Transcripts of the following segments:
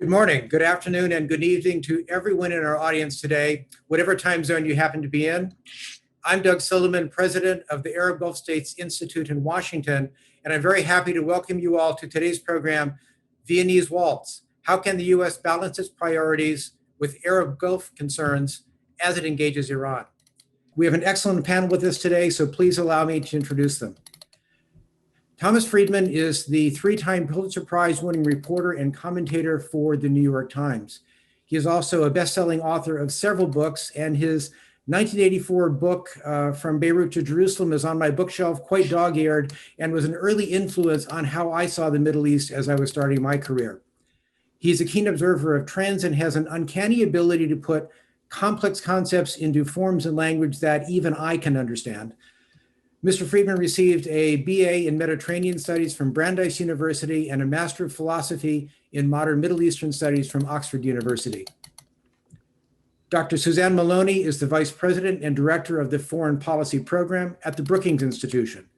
Good morning, good afternoon, and good evening to everyone in our audience today, whatever time zone you happen to be in. I'm Doug Silliman, president of the Arab Gulf States Institute in Washington, and I'm very happy to welcome you all to today's program, Viennese Waltz. How can the U.S. balance its priorities with Arab Gulf concerns as it engages Iran? We have an excellent panel with us today, so please allow me to introduce them. Thomas Friedman is the three-time Pulitzer Prize-winning reporter and commentator for the New York Times. He is also a best-selling author of several books, and his 1984 book, From Beirut to Jerusalem, is on my bookshelf, quite dog-eared, and was an early influence on how I saw the Middle East as I was starting my career. He's a keen observer of trends and has an uncanny ability to put complex concepts into forms and language that even I can understand. Mr. Friedman received a BA in Mediterranean Studies from Brandeis University and a Master of Philosophy in Modern Middle Eastern Studies from Oxford University. Dr. Suzanne Maloney is the Vice President and Director of the Foreign Policy Program at the Brookings Institution.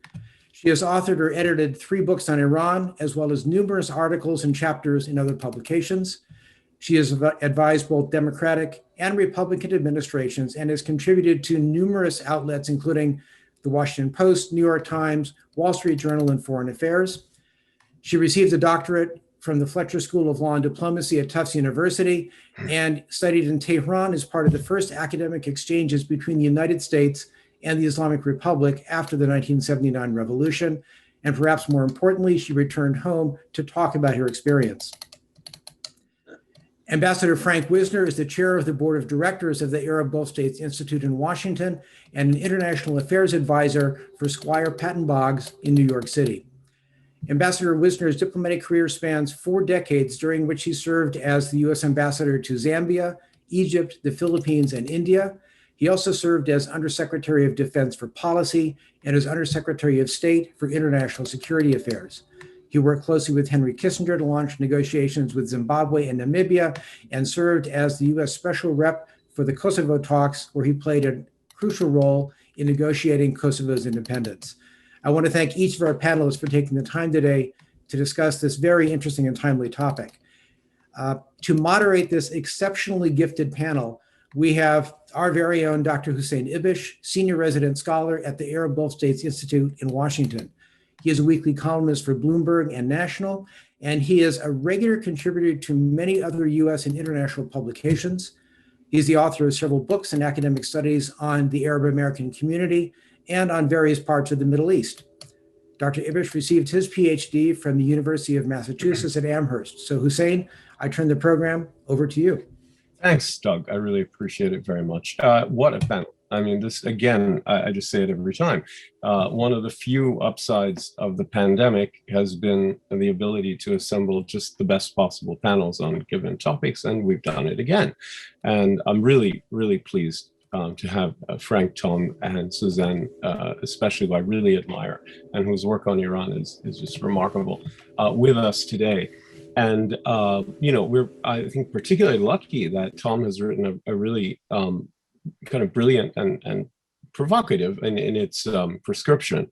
She has authored or edited 3 books on Iran, as well as numerous articles and chapters in other publications. She has advised both Democratic and Republican administrations and has contributed to numerous outlets, including the Washington Post, New York Times, Wall Street Journal, and Foreign Affairs. She received a doctorate from the Fletcher School of Law and Diplomacy at Tufts University and studied in Tehran as part of the first academic exchanges between the United States and the Islamic Republic after the 1979 revolution. And perhaps more importantly, she returned home to talk about her experience. Ambassador Frank Wisner is the chair of the board of directors of the Arab Gulf States Institute in Washington and an international affairs advisor for Squire Patton Boggs in New York City. Ambassador Wisner's diplomatic career spans 4 decades, during which he served as the U.S. ambassador to Zambia, Egypt, the Philippines, and India. He also served as Undersecretary of Defense for Policy and as Undersecretary of State for International Security Affairs. He worked closely with Henry Kissinger to launch negotiations with Zimbabwe and Namibia, and served as the U.S. Special Rep for the Kosovo talks, where he played a crucial role in negotiating Kosovo's independence. I want to thank each of our panelists for taking the time today to discuss this very interesting and timely topic. To moderate this exceptionally gifted panel, we have our very own Dr. Hussein Ibish, Senior Resident Scholar at the Arab Gulf States Institute in Washington. He is a weekly columnist for Bloomberg and National, and he is a regular contributor to many other U.S. and international publications. He's the author of several books and academic studies on the Arab American community and on various parts of the Middle East. Dr. Ibish received his PhD from the University of Massachusetts at Amherst. So Hussein, I turn the program over to you. Thanks, Doug. I really appreciate it very much. What a panel. I mean, this, again, I just say it every time. One of the few upsides of the pandemic has been the ability to assemble just the best possible panels on given topics, and we've done it again. And I'm really, really pleased to have Frank, Tom, and Suzanne, especially who I really admire and whose work on Iran is just remarkable, with us today. And, we're, I think, particularly lucky that Tom has written a really kind of brilliant and provocative in its prescription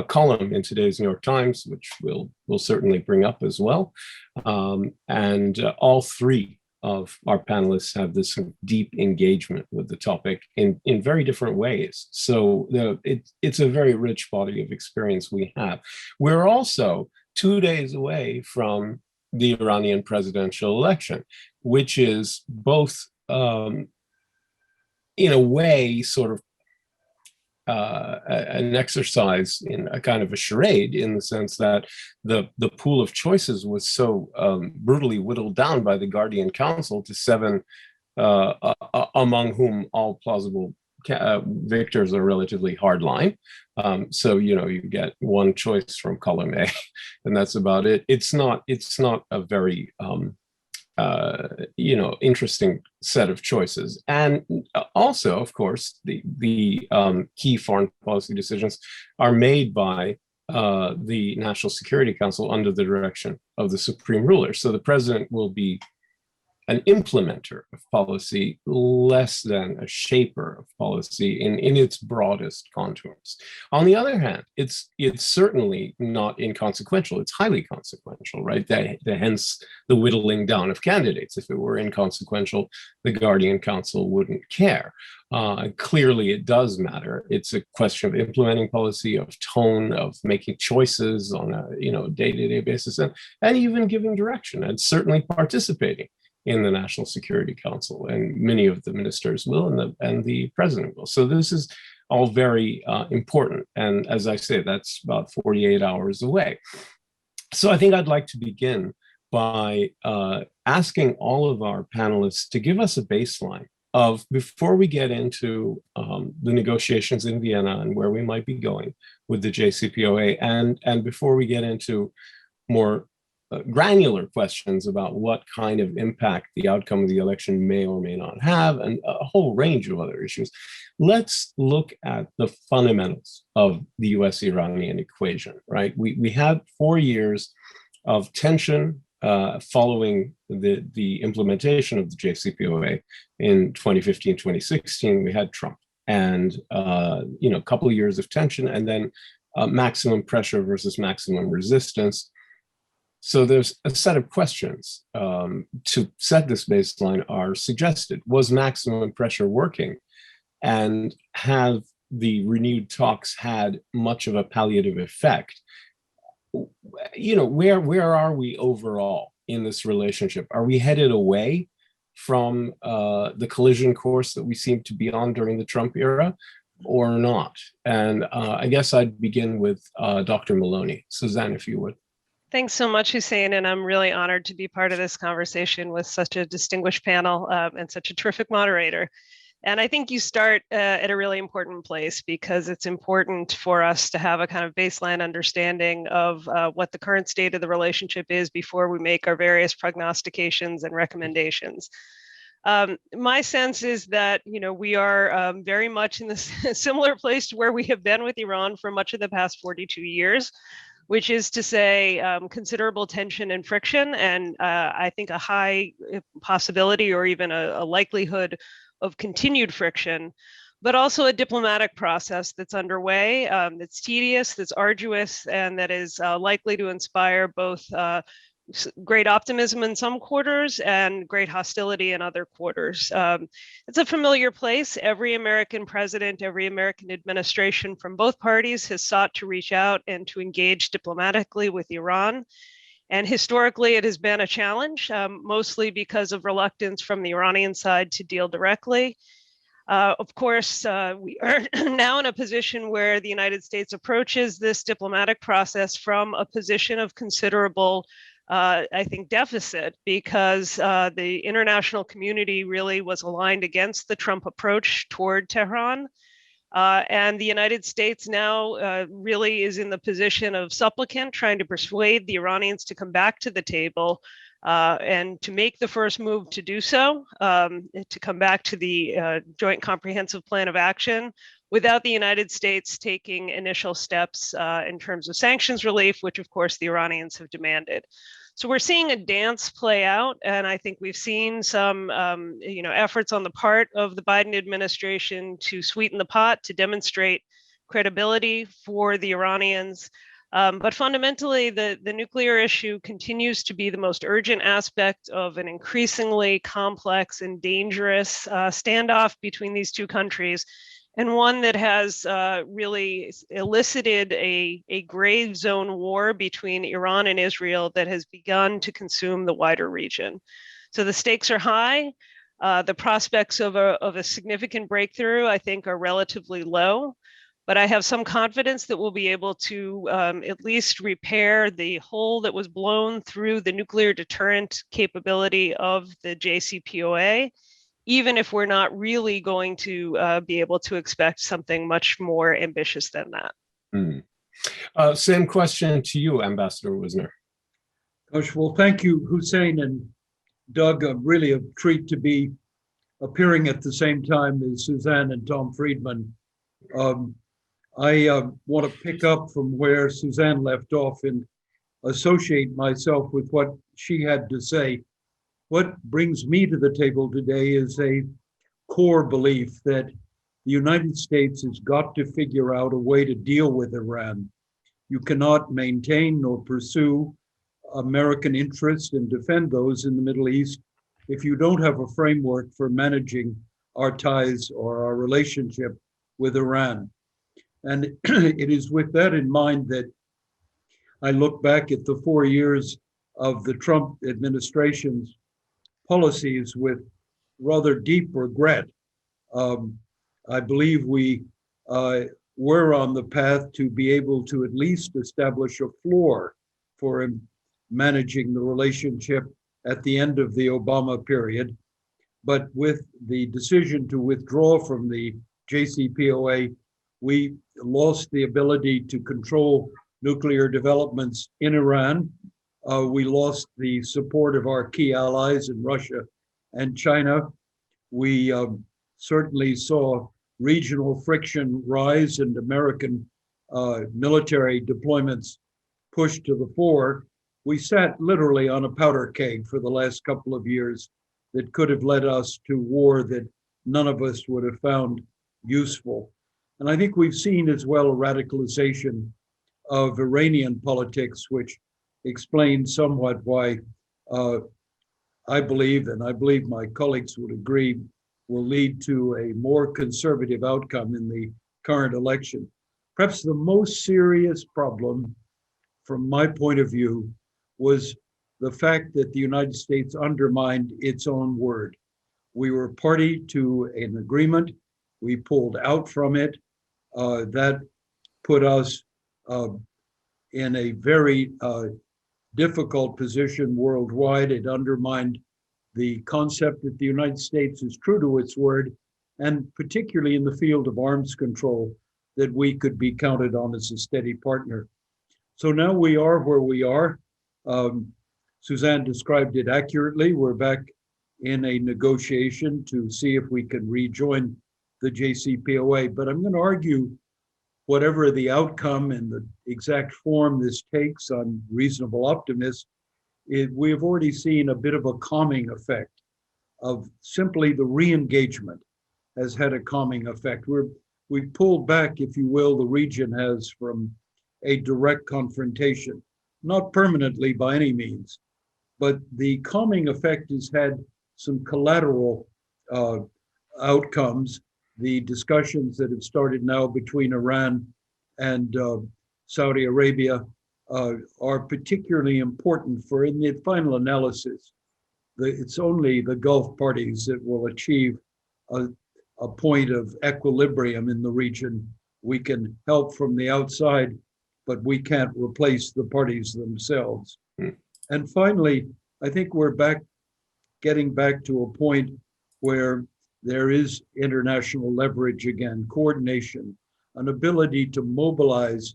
column in today's New York Times, which we'll certainly bring up as well. And all 3 of our panelists have this deep engagement with the topic in very different ways. So it's a very rich body of experience we have. We're also 2 days away from the Iranian presidential election, which is both, in a way, sort of an exercise in a kind of a charade, in the sense that the pool of choices was so brutally whittled down by the Guardian Council to 7, among whom all plausible victors are relatively hardline. So you get one choice from column A, and that's about it. It's not a very interesting set of choices. And also, of course, the key foreign policy decisions are made by the National Security Council under the direction of the supreme ruler. So the president will be an implementer of policy, less than a shaper of policy in its broadest contours. On the other hand, it's certainly not inconsequential. It's highly consequential, right? Hence the whittling down of candidates. If it were inconsequential, the Guardian Council wouldn't care. Clearly, it does matter. It's a question of implementing policy, of tone, of making choices on a day-to-day basis, and even giving direction, and certainly participating in the National Security Council, and many of the ministers will, and the president will. So this is all very important. And as I say, that's about 48 hours away. So I think I'd like to begin by asking all of our panelists to give us a baseline of, before we get into the negotiations in Vienna and where we might be going with the JCPOA, and before we get into more granular questions about what kind of impact the outcome of the election may or may not have, and a whole range of other issues. Let's look at the fundamentals of the U.S. Iranian equation, right? We had 4 years of tension following the implementation of the JCPOA in 2015, 2016. We had Trump, and a couple of years of tension, and then maximum pressure versus maximum resistance. So there's a set of questions to set this baseline are suggested. Was maximum pressure working? And have the renewed talks had much of a palliative effect? Where are we overall in this relationship? Are we headed away from the collision course that we seem to be on during the Trump era, or not? And I guess I'd begin with Dr. Maloney. Suzanne, if you would. Thanks so much, Hussein, and I'm really honored to be part of this conversation with such a distinguished panel and such a terrific moderator. And I think you start at a really important place, because it's important for us to have a kind of baseline understanding of what the current state of the relationship is before we make our various prognostications and recommendations. My sense is that we are very much in this similar place to where we have been with Iran for much of the past 42 years. Which is to say considerable tension and friction, and I think a high possibility or even a likelihood of continued friction, but also a diplomatic process that's underway, that's tedious, that's arduous, and that is likely to inspire both great optimism in some quarters and great hostility in other quarters. It's a familiar place. Every American president, every American administration from both parties has sought to reach out and to engage diplomatically with Iran. And historically, it has been a challenge, mostly because of reluctance from the Iranian side to deal directly. Of course, we are now in a position where the United States approaches this diplomatic process from a position of considerable I think, deficit, because the international community really was aligned against the Trump approach toward Tehran. And the United States now really is in the position of supplicant, trying to persuade the Iranians to come back to the table and to make the first move to do so, to come back to the Joint Comprehensive Plan of Action, without the United States taking initial steps in terms of sanctions relief, which of course the Iranians have demanded. So we're seeing a dance play out, and I think we've seen some efforts on the part of the Biden administration to sweeten the pot, to demonstrate credibility for the Iranians. But fundamentally, the nuclear issue continues to be the most urgent aspect of an increasingly complex and dangerous standoff between these two countries, and one that has really elicited a gray zone war between Iran and Israel that has begun to consume the wider region. So the stakes are high. The prospects of a significant breakthrough, I think, are relatively low. But I have some confidence that we'll be able to at least repair the hole that was blown through the nuclear deterrent capability of the JCPOA, even if we're not really going to be able to expect something much more ambitious than that. Same question to you, Ambassador Wisner. Gosh, well, thank you, Hussein and Doug. Really a treat to be appearing at the same time as Suzanne and Tom Friedman. I want to pick up from where Suzanne left off and associate myself with what she had to say. What brings me to the table today is a core belief that the United States has got to figure out a way to deal with Iran. You cannot maintain nor pursue American interests and defend those in the Middle East if you don't have a framework for managing our ties or our relationship with Iran. And it is with that in mind that I look back at the 4 years of the Trump administration's policies with rather deep regret. I believe we were on the path to be able to at least establish a floor for managing the relationship at the end of the Obama period. But with the decision to withdraw from the JCPOA, we lost the ability to control nuclear developments in Iran. We lost the support of our key allies in Russia and China. We certainly saw regional friction rise and American military deployments pushed to the fore. We sat literally on a powder keg for the last couple of years that could have led us to war that none of us would have found useful. And I think we've seen as well a radicalization of Iranian politics, which explains somewhat why I believe, and I believe my colleagues would agree, will lead to a more conservative outcome in the current election. Perhaps the most serious problem from my point of view was the fact that the United States undermined its own word. We were party to an agreement. We pulled out from it. That put us in a very difficult position worldwide. It undermined the concept that the United States is true to its word, and particularly in the field of arms control, that we could be counted on as a steady partner. So now we are where we are. Suzanne described it accurately. We're back in a negotiation to see if we can rejoin the JCPOA. But I'm going to argue whatever the outcome and the exact form this takes, I'm reasonable optimist. We have already seen a bit of a calming effect of simply the re-engagement has had a calming effect. We've pulled back, if you will, the region has from a direct confrontation, not permanently by any means, but the calming effect has had some collateral outcomes. The discussions that have started now between Iran and Saudi Arabia are particularly important for, in the final analysis, it's only the Gulf parties that will achieve a point of equilibrium in the region. We can help from the outside, but we can't replace the parties themselves. And finally, I think we're getting back to a point where there is international leverage again, coordination, an ability to mobilize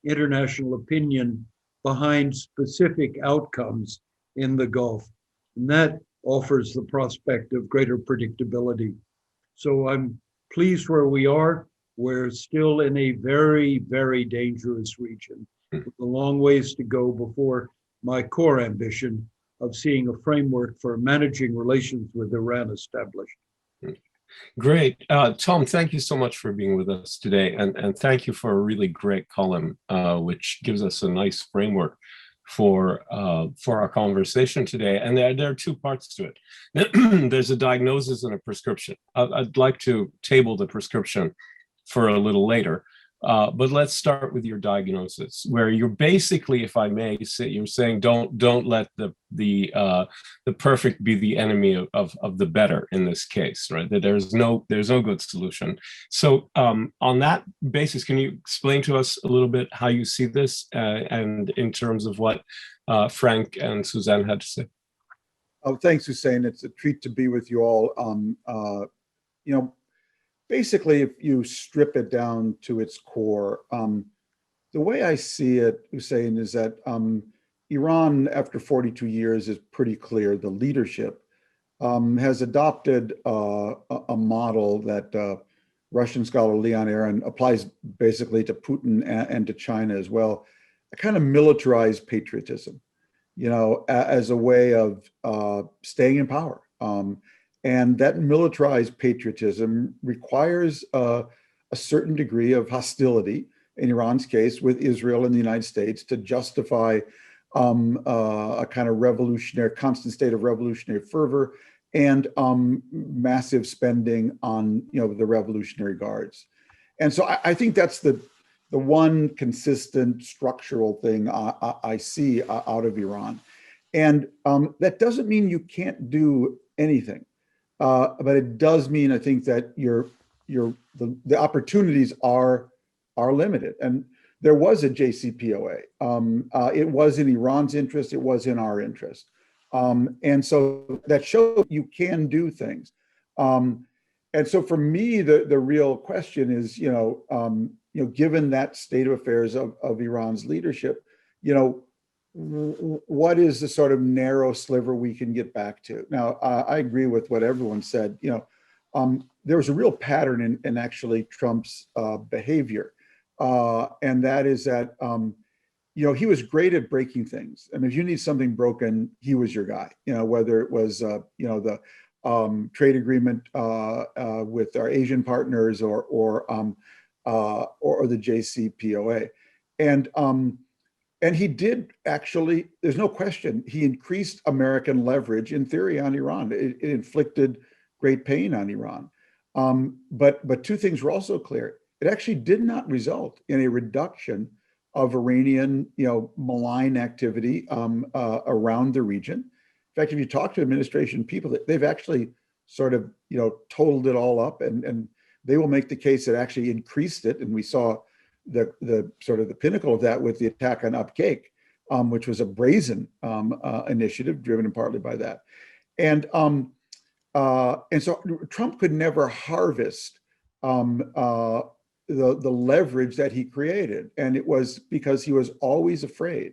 international opinion behind specific outcomes in the Gulf. And that offers the prospect of greater predictability. So I'm pleased where we are. We're still in a very, very dangerous region with a long ways to go before my core ambition of seeing a framework for managing relations with Iran established. Great. Tom, thank you so much for being with us today. And thank you for a really great column, which gives us a nice framework for our conversation today. And there are two parts to it. There's a diagnosis and a prescription. I'd like to table the prescription for a little later. But let's start with your diagnosis, where you're basically, if I may say, you're saying don't let the perfect be the enemy of the better in this case, right? That there's no good solution. So on that basis, can you explain to us a little bit how you see this, and in terms of what Frank and Suzanne had to say? Oh, thanks, Hussein. It's a treat to be with you all. Basically, if you strip it down to its core, the way I see it, Hussein, is that Iran, after 42 years, is pretty clear. The leadership has adopted a model that Russian scholar Leon Aaron applies basically to Putin and to China as well, a kind of militarized patriotism. as a way of staying in power. And that militarized patriotism requires a certain degree of hostility, in Iran's case, with Israel and the United States, to justify a kind of constant state of revolutionary fervor and massive spending on, the Revolutionary Guards. And so I think that's the one consistent structural thing I see out of Iran. And that doesn't mean you can't do anything, but it does mean, I think, that the opportunities are limited. And there was a JCPOA. It was in Iran's interest. It was in our interest. And so that shows you can do things. And so for me, the real question is, given that state of affairs of Iran's leadership, what is the sort of narrow sliver we can get back to? Now, I agree with what everyone said. There was a real pattern in actually Trump's behavior. And that is that, he was great at breaking things. I mean, if you need something broken, he was your guy, whether it was, the trade agreement with our Asian partners or the JCPOA. And he did actually, there's no question, he increased American leverage in theory on Iran. It inflicted great pain on Iran. But two things were also clear. It actually did not result in a reduction of Iranian, malign activity around the region. In fact, if you talk to administration people, they've actually sort of, totaled it all up, and they will make the case that actually increased it. And we saw the sort of the pinnacle of that with the attack on Upcake, which was a brazen initiative driven partly by that. And so Trump could never harvest the leverage that he created. And it was because he was always afraid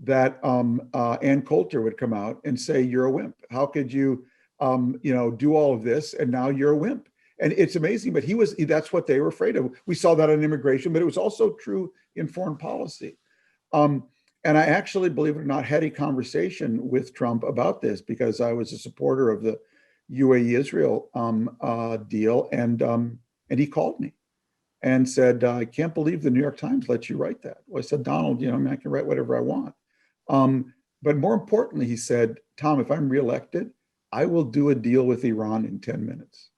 that Ann Coulter would come out and say, "You're a wimp. How could you, do all of this? And now you're a wimp." And it's amazing, but that's what they were afraid of. We saw that on immigration, but it was also true in foreign policy. And I actually, believe it or not, had a conversation with Trump about this because I was a supporter of the UAE-Israel deal. And he called me and said, "I can't believe the New York Times lets you write that." Well, I said, "Donald, I can write whatever I want." But more importantly, he said, "Tom, if I'm reelected, I will do a deal with Iran in 10 minutes.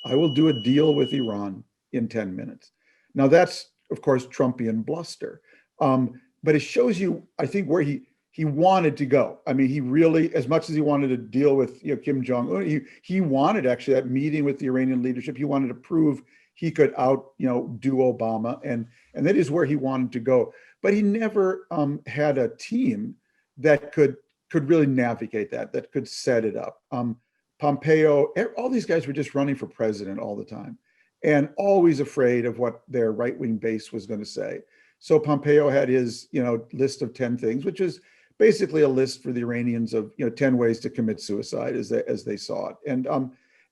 I will do a deal with Iran in 10 minutes. Now that's, of course, Trumpian bluster. But it shows you, I think, where he wanted to go. I mean, he really, as much as he wanted to deal with Kim Jong-un, he wanted actually that meeting with the Iranian leadership. He wanted to prove he could do Obama, and that is where he wanted to go. But he never had a team that could really navigate that could set it up. Pompeo, all these guys were just running for president all the time and always afraid of what their right-wing base was going to say. So Pompeo had his, list of 10 things, which is basically a list for the Iranians of, 10 ways to commit suicide as they saw it.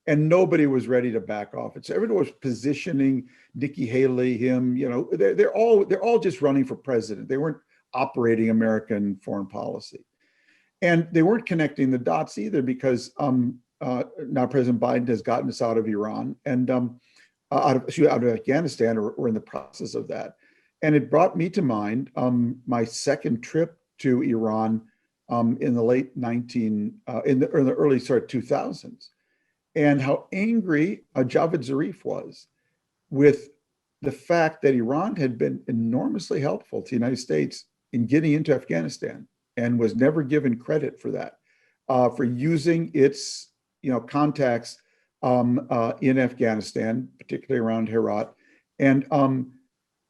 And nobody was ready to back off it. So everyone was positioning Nikki Haley, him, they're all just running for president. They weren't operating American foreign policy. And they weren't connecting the dots either because now President Biden has gotten us out of Iran and out of Afghanistan, or we're in the process of that. And it brought me to mind my second trip to Iran in the late in the early 2000s, and how angry Javad Zarif was with the fact that Iran had been enormously helpful to the United States in getting into Afghanistan and was never given credit for that, for using its contacts in Afghanistan, particularly around Herat. And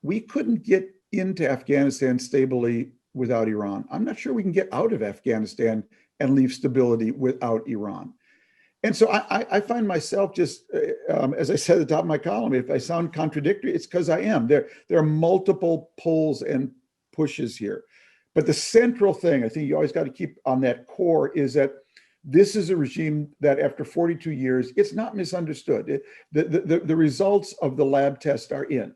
we couldn't get into Afghanistan stably without Iran. I'm not sure we can get out of Afghanistan and leave stability without Iran. And so I find myself just, as I said at the top of my column, if I sound contradictory, it's because I am. There are multiple pulls and pushes here. But the central thing I think you always got to keep on that core is that this is a regime that after 42 years, it's not misunderstood. The results of the lab test are in.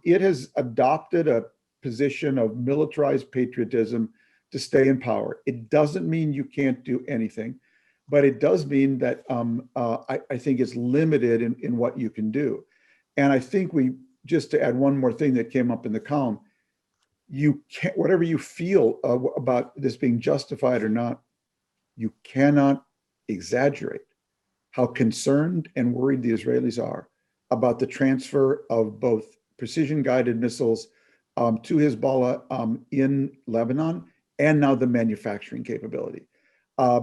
It has adopted a position of militarized patriotism to stay in power. It doesn't mean you can't do anything, but it does mean that I think it's limited in what you can do. And I think just to add one more thing that came up in the column, you can't, whatever you feel about this being justified or not, you cannot exaggerate how concerned and worried the Israelis are about the transfer of both precision-guided missiles to Hezbollah in Lebanon, and now the manufacturing capability.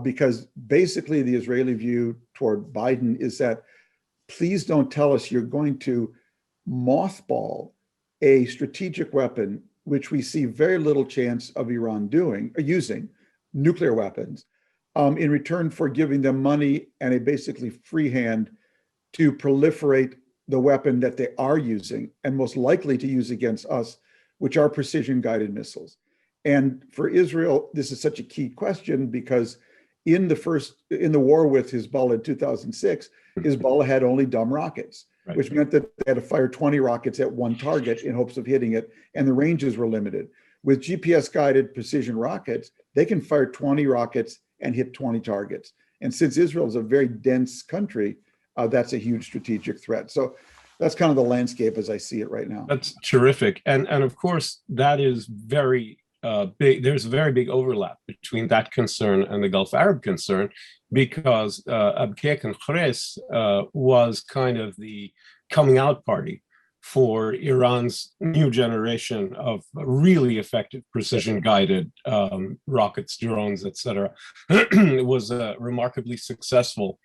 Because basically the Israeli view toward Biden is that, please don't tell us you're going to mothball a strategic weapon, which we see very little chance of Iran using nuclear weapons, in return for giving them money and a basically free hand to proliferate the weapon that they are using and most likely to use against us, which are precision-guided missiles. And for Israel, this is such a key question because in the war with Hezbollah in 2006, Hezbollah had only dumb rockets, right, which meant that they had to fire 20 rockets at one target in hopes of hitting it, and the ranges were limited. With GPS-guided precision rockets, they can fire 20 rockets and hit 20 targets. And since Israel is a very dense country, that's a huge strategic threat. So that's kind of the landscape as I see it right now. That's terrific. And of course, that is very big. There's a very big overlap between that concern and the Gulf Arab concern, because Abqaiq and Khares was kind of the coming out party for Iran's new generation of really effective precision-guided rockets, drones, etc. It was a remarkably successful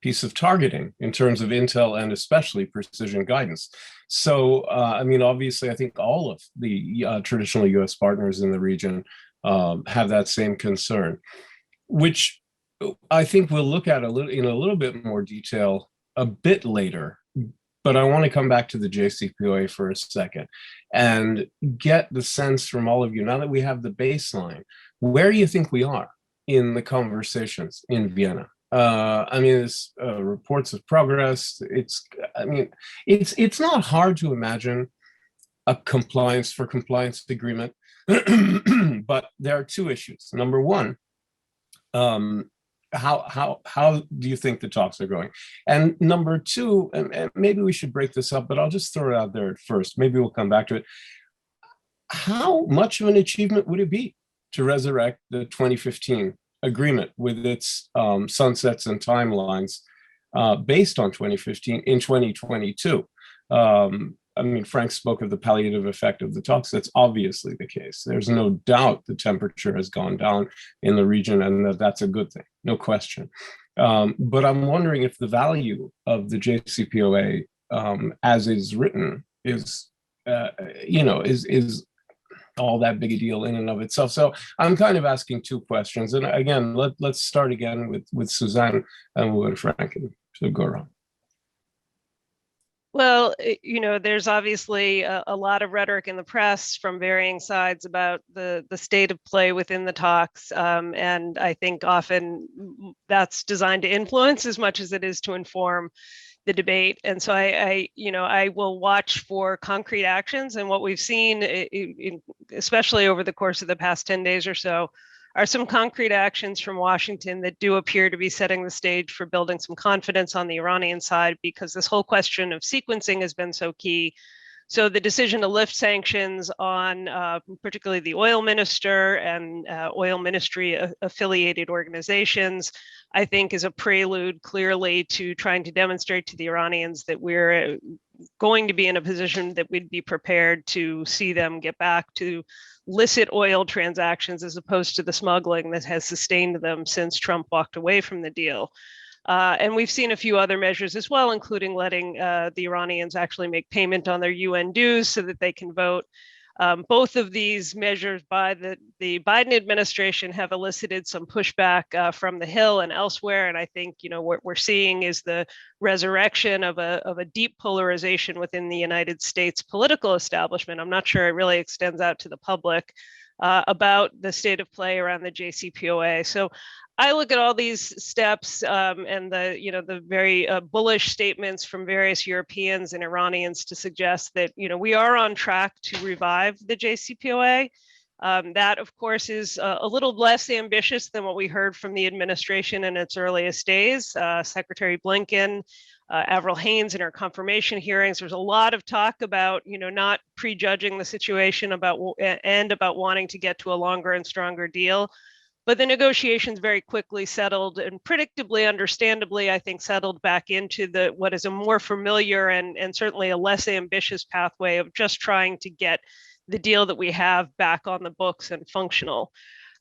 piece of targeting in terms of intel and especially precision guidance. So, I mean, obviously, I think all of the traditional U.S. partners in the region have that same concern, which I think we'll look at in a little bit more detail a bit later. But I want to come back to the JCPOA for a second and get the sense from all of you, now that we have the baseline, where do you think we are in the conversations in Vienna? I mean, there's reports of progress. It's not hard to imagine a compliance agreement, but there are two issues. Number one, how do you think the talks are going? And number two, and maybe we should break this up, but I'll just throw it out there at first. Maybe we'll come back to it. How much of an achievement would it be to resurrect the 2015 agreement with its sunsets and timelines based on 2015 in 2022? I mean, Frank spoke of the palliative effect of the talks. That's obviously the case. There's no doubt the temperature has gone down in the region, and that's a good thing, no question. But I'm wondering if the value of the JCPOA as is written is all that big a deal in and of itself. So I'm kind of asking two questions. And again, let's start again with Suzanne, and we'll go to Frank, and so go around. Well, there's obviously a lot of rhetoric in the press from varying sides about the state of play within the talks. And I think often that's designed to influence as much as it is to inform the debate. And so I will watch for concrete actions. And what we've seen, especially over the course of the past 10 days or so, are some concrete actions from Washington that do appear to be setting the stage for building some confidence on the Iranian side, because this whole question of sequencing has been so key. So the decision to lift sanctions on particularly the oil minister and oil ministry affiliated organizations, I think is a prelude clearly to trying to demonstrate to the Iranians that we're going to be in a position that we'd be prepared to see them get back to licit oil transactions as opposed to the smuggling that has sustained them since Trump walked away from the deal. And we've seen a few other measures as well, including letting the Iranians actually make payment on their UN dues so that they can vote. Both of these measures by the Biden administration have elicited some pushback from the Hill and elsewhere. And I think, what we're seeing is the resurrection of a deep polarization within the United States political establishment. I'm not sure it really extends out to the public about the state of play around the JCPOA. So I look at all these steps and the very bullish statements from various Europeans and Iranians to suggest that we are on track to revive the JCPOA. That, of course, is a little less ambitious than what we heard from the administration in its earliest days. Secretary Blinken, Avril Haines in her confirmation hearings, there's a lot of talk about, not prejudging the situation about wanting to get to a longer and stronger deal. But the negotiations very quickly settled and predictably, understandably, I think, settled back into what is a more familiar and certainly a less ambitious pathway of just trying to get the deal that we have back on the books and functional.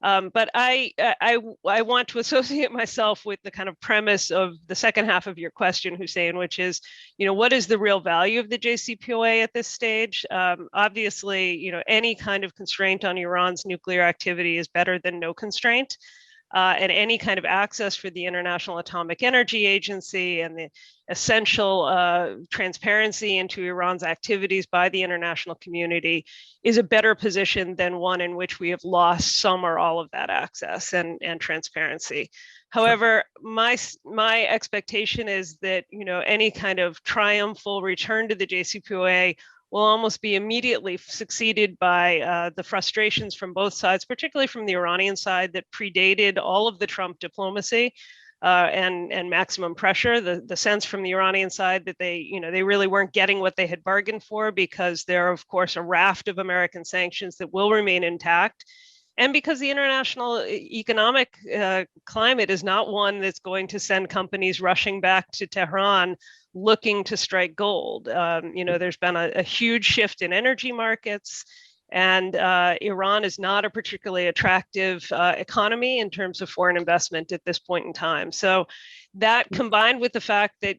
But I want to associate myself with the kind of premise of the second half of your question, Hussein, which is, what is the real value of the JCPOA at this stage? Obviously, any kind of constraint on Iran's nuclear activity is better than no constraint. And any kind of access for the International Atomic Energy Agency and the essential transparency into Iran's activities by the international community is a better position than one in which we have lost some or all of that access and transparency. However, my expectation is that any kind of triumphal return to the JCPOA will almost be immediately succeeded by the frustrations from both sides, particularly from the Iranian side that predated all of the Trump diplomacy and maximum pressure. The sense from the Iranian side that they really weren't getting what they had bargained for because there are, of course, a raft of American sanctions that will remain intact. And because the international economic climate is not one that's going to send companies rushing back to Tehran looking to strike gold. There's been a huge shift in energy markets, and Iran is not a particularly attractive economy in terms of foreign investment at this point in time. So that combined with the fact that,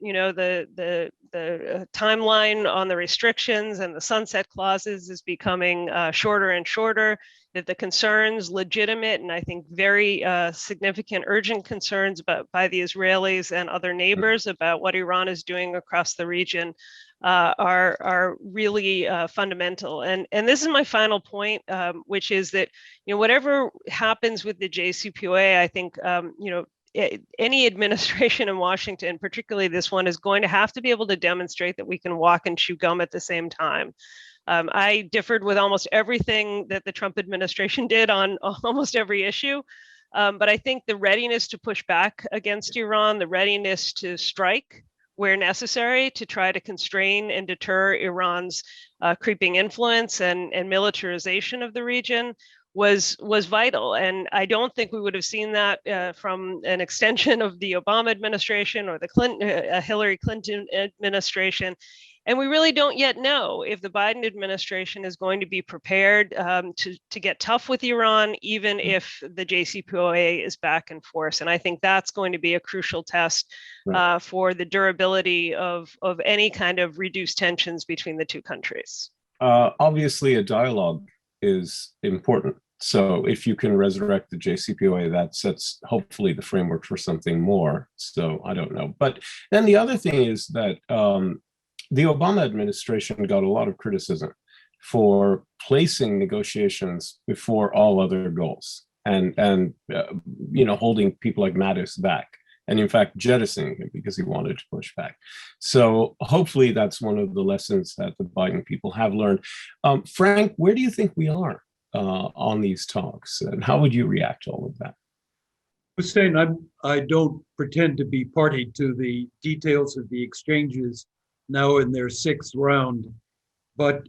the timeline on the restrictions and the sunset clauses is becoming shorter and shorter, that the concerns, legitimate and I think very significant urgent concerns by the Israelis and other neighbors about what Iran is doing across the region are really fundamental. And this is my final point, which is that, whatever happens with the JCPOA, I think, any administration in Washington, particularly this one, is going to have to be able to demonstrate that we can walk and chew gum at the same time. I differed with almost everything that the Trump administration did on almost every issue. But I think the readiness to push back against Iran, the readiness to strike where necessary to try to constrain and deter Iran's creeping influence and militarization of the region was vital. And I don't think we would have seen that from an extension of the Obama administration or the Hillary Clinton administration. And we really don't yet know if the Biden administration is going to be prepared to get tough with Iran, even if the JCPOA is back in force. And I think that's going to be a crucial test for the durability of any kind of reduced tensions between the two countries. Obviously, a dialogue is important. So if you can resurrect the JCPOA, that sets hopefully the framework for something more. So I don't know. But then the other thing is that the Obama administration got a lot of criticism for placing negotiations before all other goals and holding people like Mattis back, and in fact jettisoning him because he wanted to push back. So hopefully that's one of the lessons that the Biden people have learned. Frank, where do you think we are on these talks, and how would you react to all of that? Hussein, I don't pretend to be party to the details of the exchanges now in their sixth round, but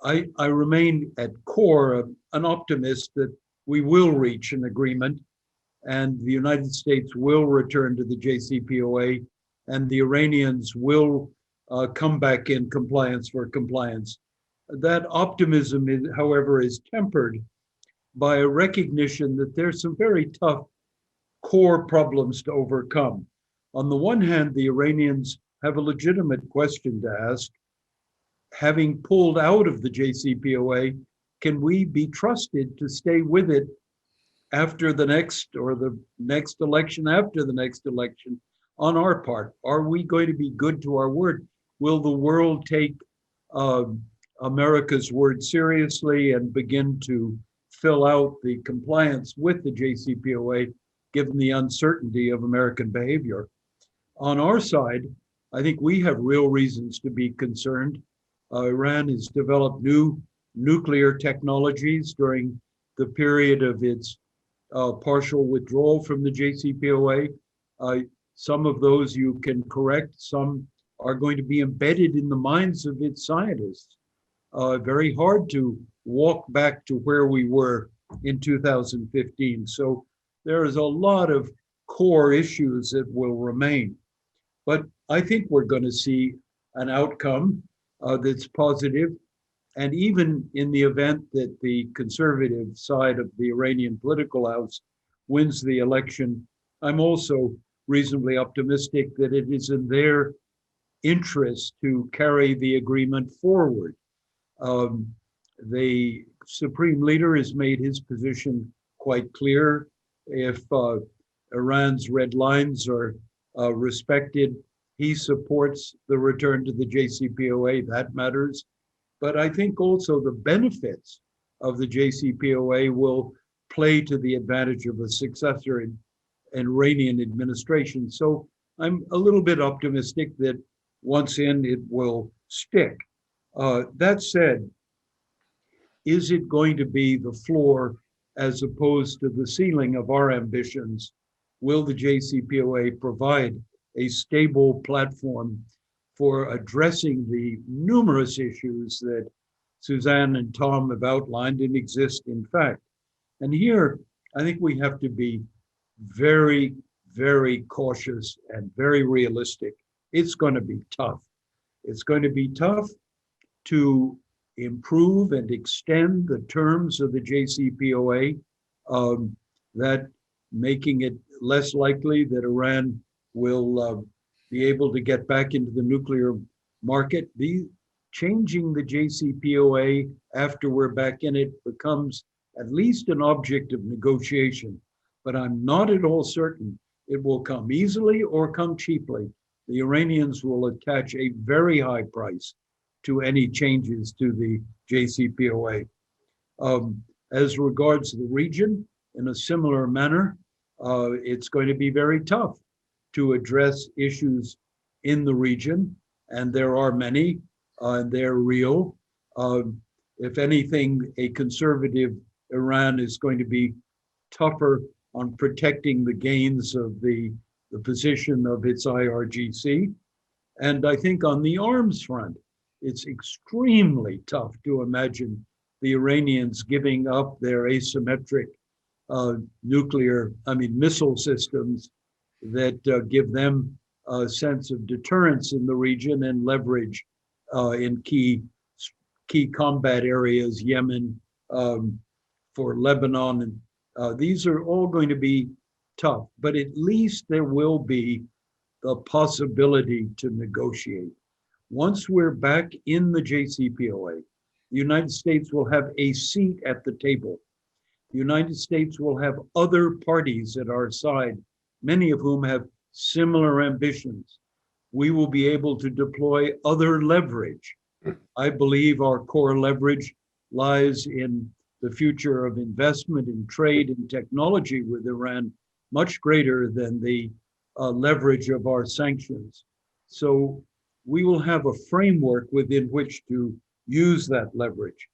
I remain at core an optimist that we will reach an agreement and the United States will return to the JCPOA and the Iranians will come back in compliance for compliance. That optimism, however, is tempered by a recognition that there's some very tough core problems to overcome. On the one hand, the Iranians have a legitimate question to ask. Having pulled out of the JCPOA, can we be trusted to stay with it after the next or the next election after the next election on our part? Are we going to be good to our word? Will the world take America's word seriously and begin to fill out the compliance with the JCPOA, given the uncertainty of American behavior? On our side, I think we have real reasons to be concerned. Iran has developed new nuclear technologies during the period of its partial withdrawal from the JCPOA. Some of those you can correct, some are going to be embedded in the minds of its scientists. Very hard to walk back to where we were in 2015. So there is a lot of core issues that will remain. But I think we're going to see an outcome that's positive. And even in the event that the conservative side of the Iranian political house wins the election, I'm also reasonably optimistic that it is in their interest to carry the agreement forward. The supreme leader has made his position quite clear. If Iran's red lines are respected, he supports the return to the JCPOA. That matters. But I think also the benefits of the JCPOA will play to the advantage of a successor in Iranian administration. So I'm a little bit optimistic that once in, it will stick. That said, is it going to be the floor as opposed to the ceiling of our ambitions? Will the JCPOA provide a stable platform for addressing the numerous issues that Suzanne and Tom have outlined and exist in fact? And here, I think we have to be very, very cautious and very realistic. It's going to be tough. It's going to be tough to improve and extend the terms of the JCPOA, that making it less likely that Iran will be able to get back into the nuclear market. Changing the JCPOA after we're back in it becomes at least an object of negotiation, but I'm not at all certain it will come easily or come cheaply. The Iranians will attach a very high price to any changes to the JCPOA. As regards the region, in a similar manner, it's going to be very tough to address issues in the region, and there are many, they're real. If anything, a conservative Iran is going to be tougher on protecting the gains of the position of its IRGC. And I think on the arms front, it's extremely tough to imagine the Iranians giving up their asymmetric missile systems that give them a sense of deterrence in the region and leverage in key combat areas, Yemen, for Lebanon. And these are all going to be tough, but at least there will be the possibility to negotiate. Once we're back in the JCPOA, the United States will have a seat at the table. The United States will have other parties at our side, many of whom have similar ambitions. We will be able to deploy other leverage. I believe our core leverage lies in the future of investment in trade and technology with Iran, much greater than the leverage of our sanctions. So we will have a framework within which to use that leverage.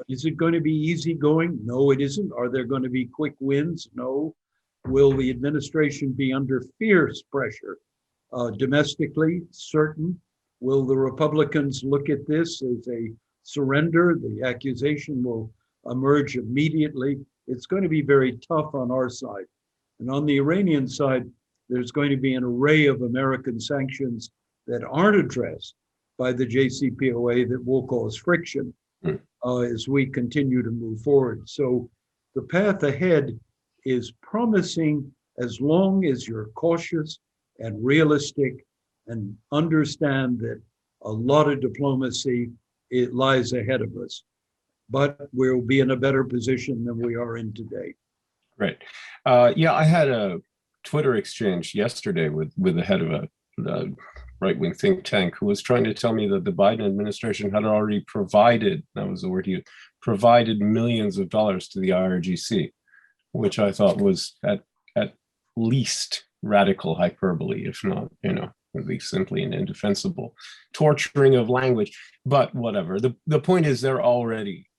Is it going to be easygoing? No, it isn't. Are there going to be quick wins? No. Will the administration be under fierce pressure domestically? Certain. Will the Republicans look at this as a surrender? The accusation will emerge immediately. It's going to be very tough on our side. And on the Iranian side, there's going to be an array of American sanctions that aren't addressed by the JCPOA that will cause friction as we continue to move forward. So the path ahead is promising as long as you're cautious and realistic and understand that a lot of diplomacy, it lies ahead of us. But we'll be in a better position than we are in today. Right. Yeah, I had a Twitter exchange yesterday with the head of a right-wing think tank who was trying to tell me that the Biden administration had already provided, that was the word he used, provided millions of dollars to the IRGC, which I thought was at least radical hyperbole, if not, at least simply an indefensible torturing of language. But whatever. The point is,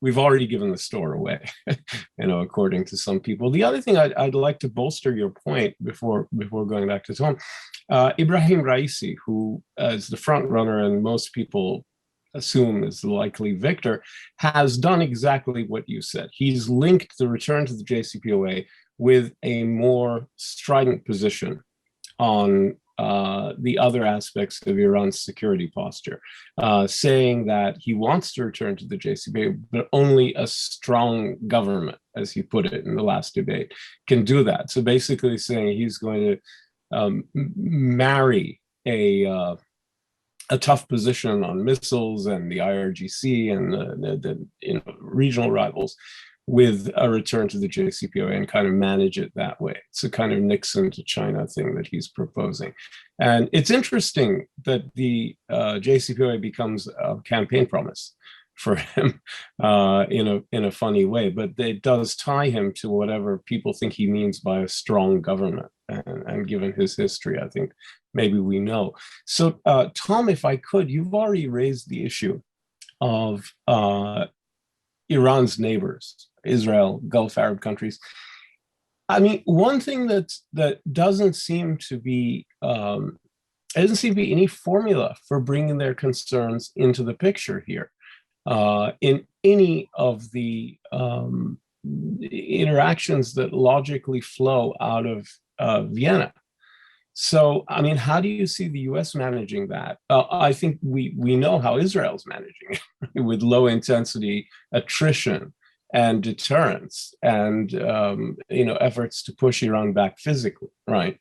we've already given the store away, according to some people. The other thing I'd like to bolster your point before going back to Tom, Ibrahim Raisi, who is the front runner and most people assume is the likely victor, has done exactly what you said. He's linked the return to the JCPOA with a more strident position on the other aspects of Iran's security posture, saying that he wants to return to the JCPOA, but only a strong government, as he put it in the last debate, can do that. So basically saying he's going to marry a tough position on missiles and the IRGC and the regional rivals with a return to the JCPOA and kind of manage it that way. It's a kind of Nixon to China thing that he's proposing. And it's interesting that the JCPOA becomes a campaign promise for him in a funny way, but it does tie him to whatever people think he means by a strong government. And given his history, I think maybe we know. So Tom, if I could, you've already raised the issue of Iran's neighbors, Israel, Gulf Arab countries. I mean, one thing that doesn't seem to be any formula for bringing their concerns into the picture here in any of the interactions that logically flow out of Vienna. So, I mean, how do you see the U.S. managing that? I think we know how Israel's managing it with low intensity attrition and deterrence and efforts to push Iran back physically, right,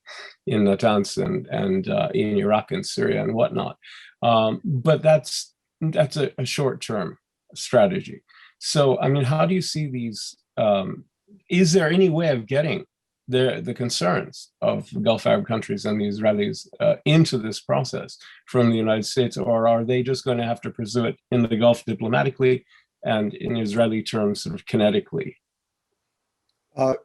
in Natanz and in Iraq and Syria and whatnot. But that's a short-term strategy. So, I mean, how do you see these? Is there any way of getting the concerns of the Gulf Arab countries and the Israelis into this process from the United States, or are they just going to have to pursue it in the Gulf diplomatically and in Israeli terms sort of kinetically?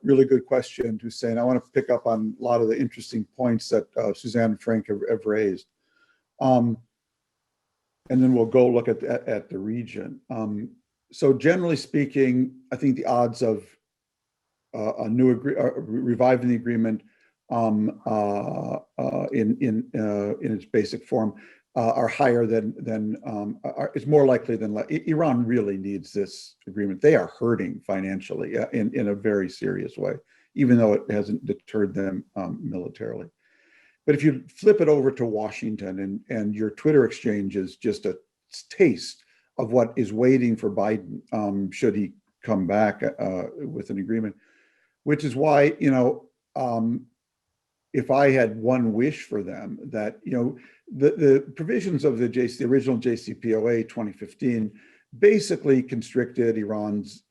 Really good question, Hussein. I want to pick up on a lot of the interesting points that Suzanne and Frank have raised. And then we'll go look at the region. So generally speaking, I think the odds of reviving the agreement in its basic form are higher than it's more likely than Iran really needs this agreement. They are hurting financially in a very serious way, even though it hasn't deterred them militarily. But if you flip it over to Washington and your Twitter exchange is just a taste of what is waiting for Biden should he come back with an agreement. Which is why, if I had one wish for them, that, the provisions of the original JCPOA 2015 basically constricted Iran's,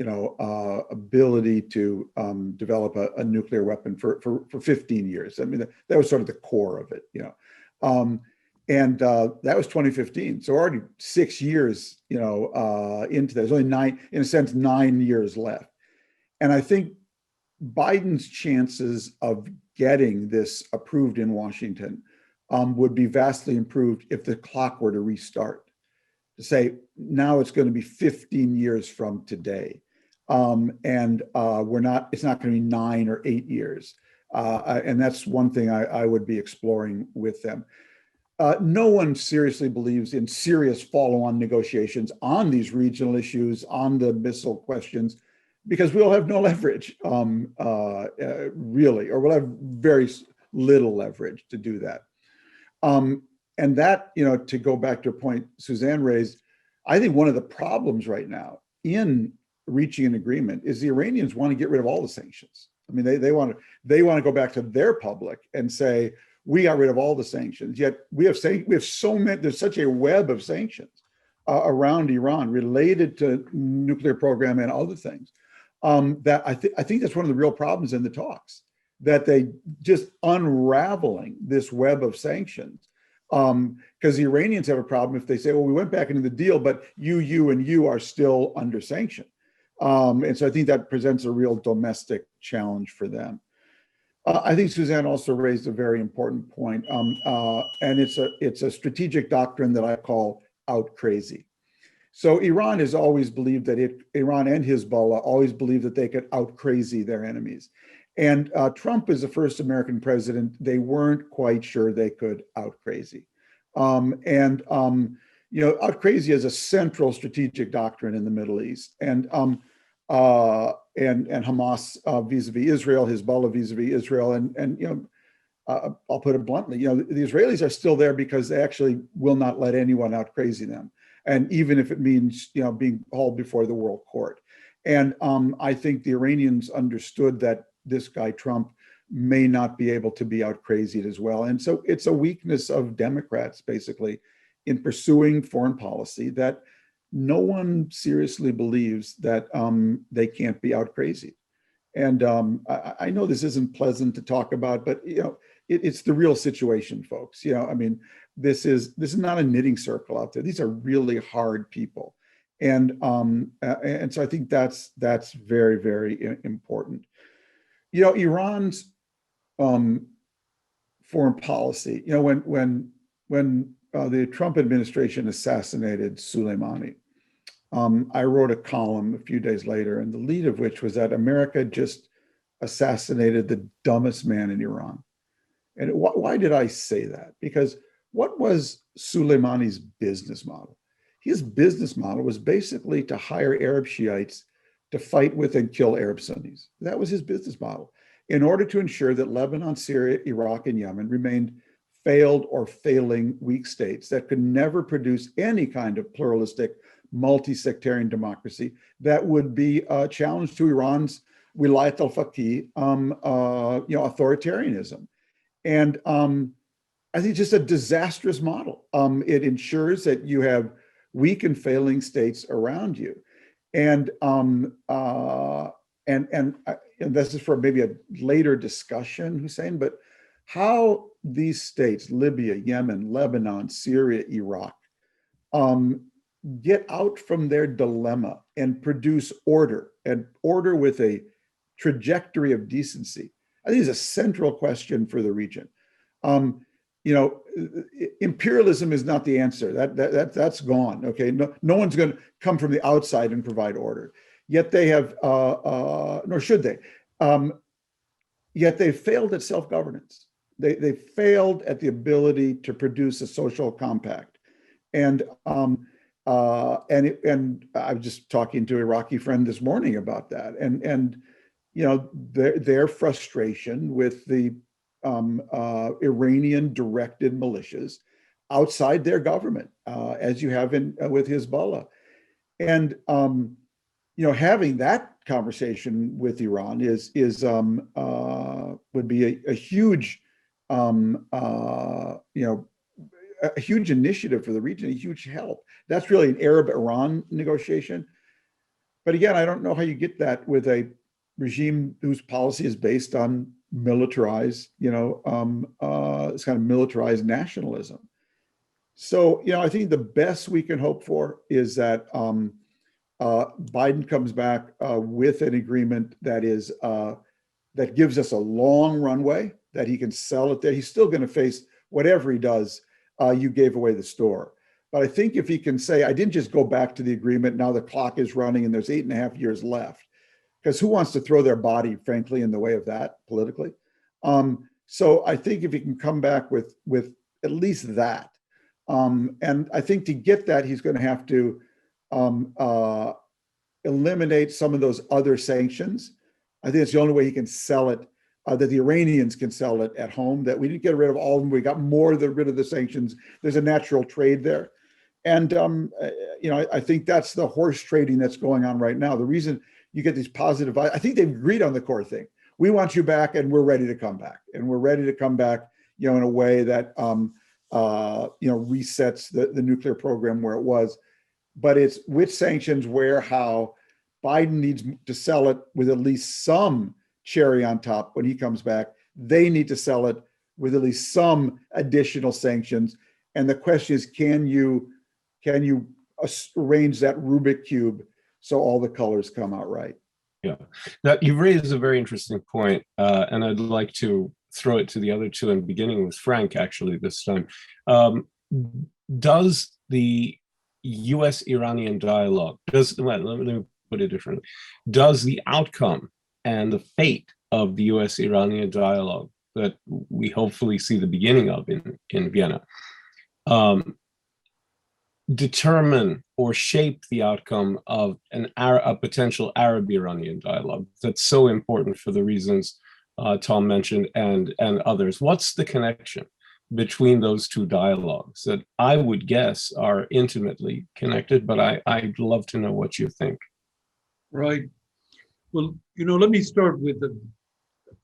ability to develop a nuclear weapon for 15 years. I mean, that was sort of the core of it, and that was 2015. So already 6 years, into that. There's only 9 years left. And I think Biden's chances of getting this approved in Washington would be vastly improved if the clock were to restart. To say now it's going to be 15 years from today, and it's not going to be 9 or 8 years, and that's one thing I would be exploring with them. No one seriously believes in serious follow-on negotiations on these regional issues, on the missile questions, because we'll have no leverage, really, or we'll have very little leverage to do that. And that, to go back to a point Suzanne raised, I think one of the problems right now in reaching an agreement is the Iranians want to get rid of all the sanctions. I mean, they want to go back to their public and say, we got rid of all the sanctions. Yet we have so many. There's such a web of sanctions around Iran related to nuclear program and other things. That I think that's one of the real problems in the talks, that they just unraveling this web of sanctions. Because the Iranians have a problem if they say, well, we went back into the deal, but you and you are still under sanction. And so I think that presents a real domestic challenge for them. I think Suzanne also raised a very important point, and it's a strategic doctrine that I call out crazy. So Iran has always believed that Iran and Hezbollah always believed that they could out crazy their enemies. And Trump is the first American president they weren't quite sure they could out crazy. Out crazy is a central strategic doctrine in the Middle East. And Hamas vis-a-vis Israel, Hezbollah vis-a-vis Israel, I'll put it bluntly, the Israelis are still there because they actually will not let anyone out crazy them. And even if it means, being hauled before the world court. And I think the Iranians understood that this guy, Trump, may not be able to be out crazied as well. And so it's a weakness of Democrats, basically, in pursuing foreign policy that no one seriously believes that they can't be out crazy. And I know this isn't pleasant to talk about, but it's the real situation, folks. This is not a knitting circle out there. These are really hard people, and so I think that's very, very important. Iran's foreign policy. When the Trump administration assassinated Soleimani, I wrote a column a few days later, and the lead of which was that America just assassinated the dumbest man in Iran. And why did I say that? Because what was Soleimani's business model? His business model was basically to hire Arab Shiites to fight with and kill Arab Sunnis. That was his business model, in order to ensure that Lebanon, Syria, Iraq, and Yemen remained failed or failing weak states that could never produce any kind of pluralistic, multi-sectarian democracy that would be a challenge to Iran's wilayat al-faqih, authoritarianism. And I think just a disastrous model. It ensures that you have weak and failing states around you. And this is for maybe a later discussion, Hussein, but how these states, Libya, Yemen, Lebanon, Syria, Iraq, get out from their dilemma and produce order, and order with a trajectory of decency, I think is a central question for the region. Imperialism is not the answer. That's gone. Okay, no one's going to come from the outside and provide order. Yet they have, nor should they. Yet they failed at self-governance. They failed at the ability to produce a social compact. And I was just talking to an Iraqi friend this morning about that, and their frustration with the Iranian directed militias outside their government, as you have with Hezbollah. And having that conversation with Iran would be a huge a huge initiative for the region, a huge help. That's really an Arab-Iran negotiation. But again, I don't know how you get that with a regime whose policy is based on militarized, it's kind of militarized nationalism. So, I think the best we can hope for is that Biden comes back with an agreement that is that gives us a long runway, that he can sell it there. He's still going to face whatever he does. You gave away the store. But I think if he can say, I didn't just go back to the agreement, now the clock is running and there's 8.5 years left. Because who wants to throw their body, frankly, in the way of that politically? So I think if he can come back with at least that, and I think to get that, he's going to have to eliminate some of those other sanctions. I think it's the only way he can sell it, that the Iranians can sell it at home, that we didn't get rid of all of them. We got rid of the sanctions. There's a natural trade there. And, I think that's the horse trading that's going on right now. The reason you get these positive, I think they've agreed on the core thing. We want you back and we're ready to come back. And we're ready to come back, in a way that, resets the nuclear program where it was. But it's which sanctions, where, how. Biden needs to sell it with at least some cherry on top when he comes back. They need to sell it with at least some additional sanctions. And the question is, can you arrange that Rubik cube so all the colors come out right? Yeah, that you raise a very interesting point, and I'd like to throw it to the other two, and beginning with Frank, actually, this time. Does the U.S. Iranian dialogue, well, let me put it differently, does the outcome and the fate of the U.S. Iranian dialogue that we hopefully see the beginning of in Vienna determine or shape the outcome of a potential Arab-Iranian dialogue that's so important for the reasons Tom mentioned and others? What's the connection between those two dialogues that I would guess are intimately connected, but I'd love to know what you think. Right. Well, let me start with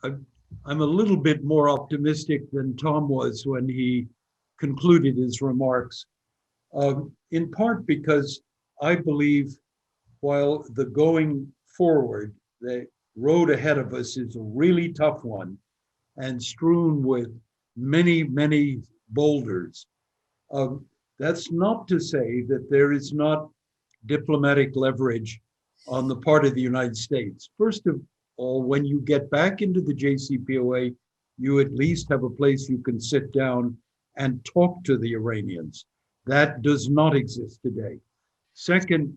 I'm a little bit more optimistic than Tom was when he concluded his remarks. In part because I believe while the going forward, the road ahead of us is a really tough one and strewn with many, many boulders. That's not to say that there is not diplomatic leverage on the part of the United States. First of all, when you get back into the JCPOA, you at least have a place you can sit down and talk to the Iranians. That does not exist today. Second,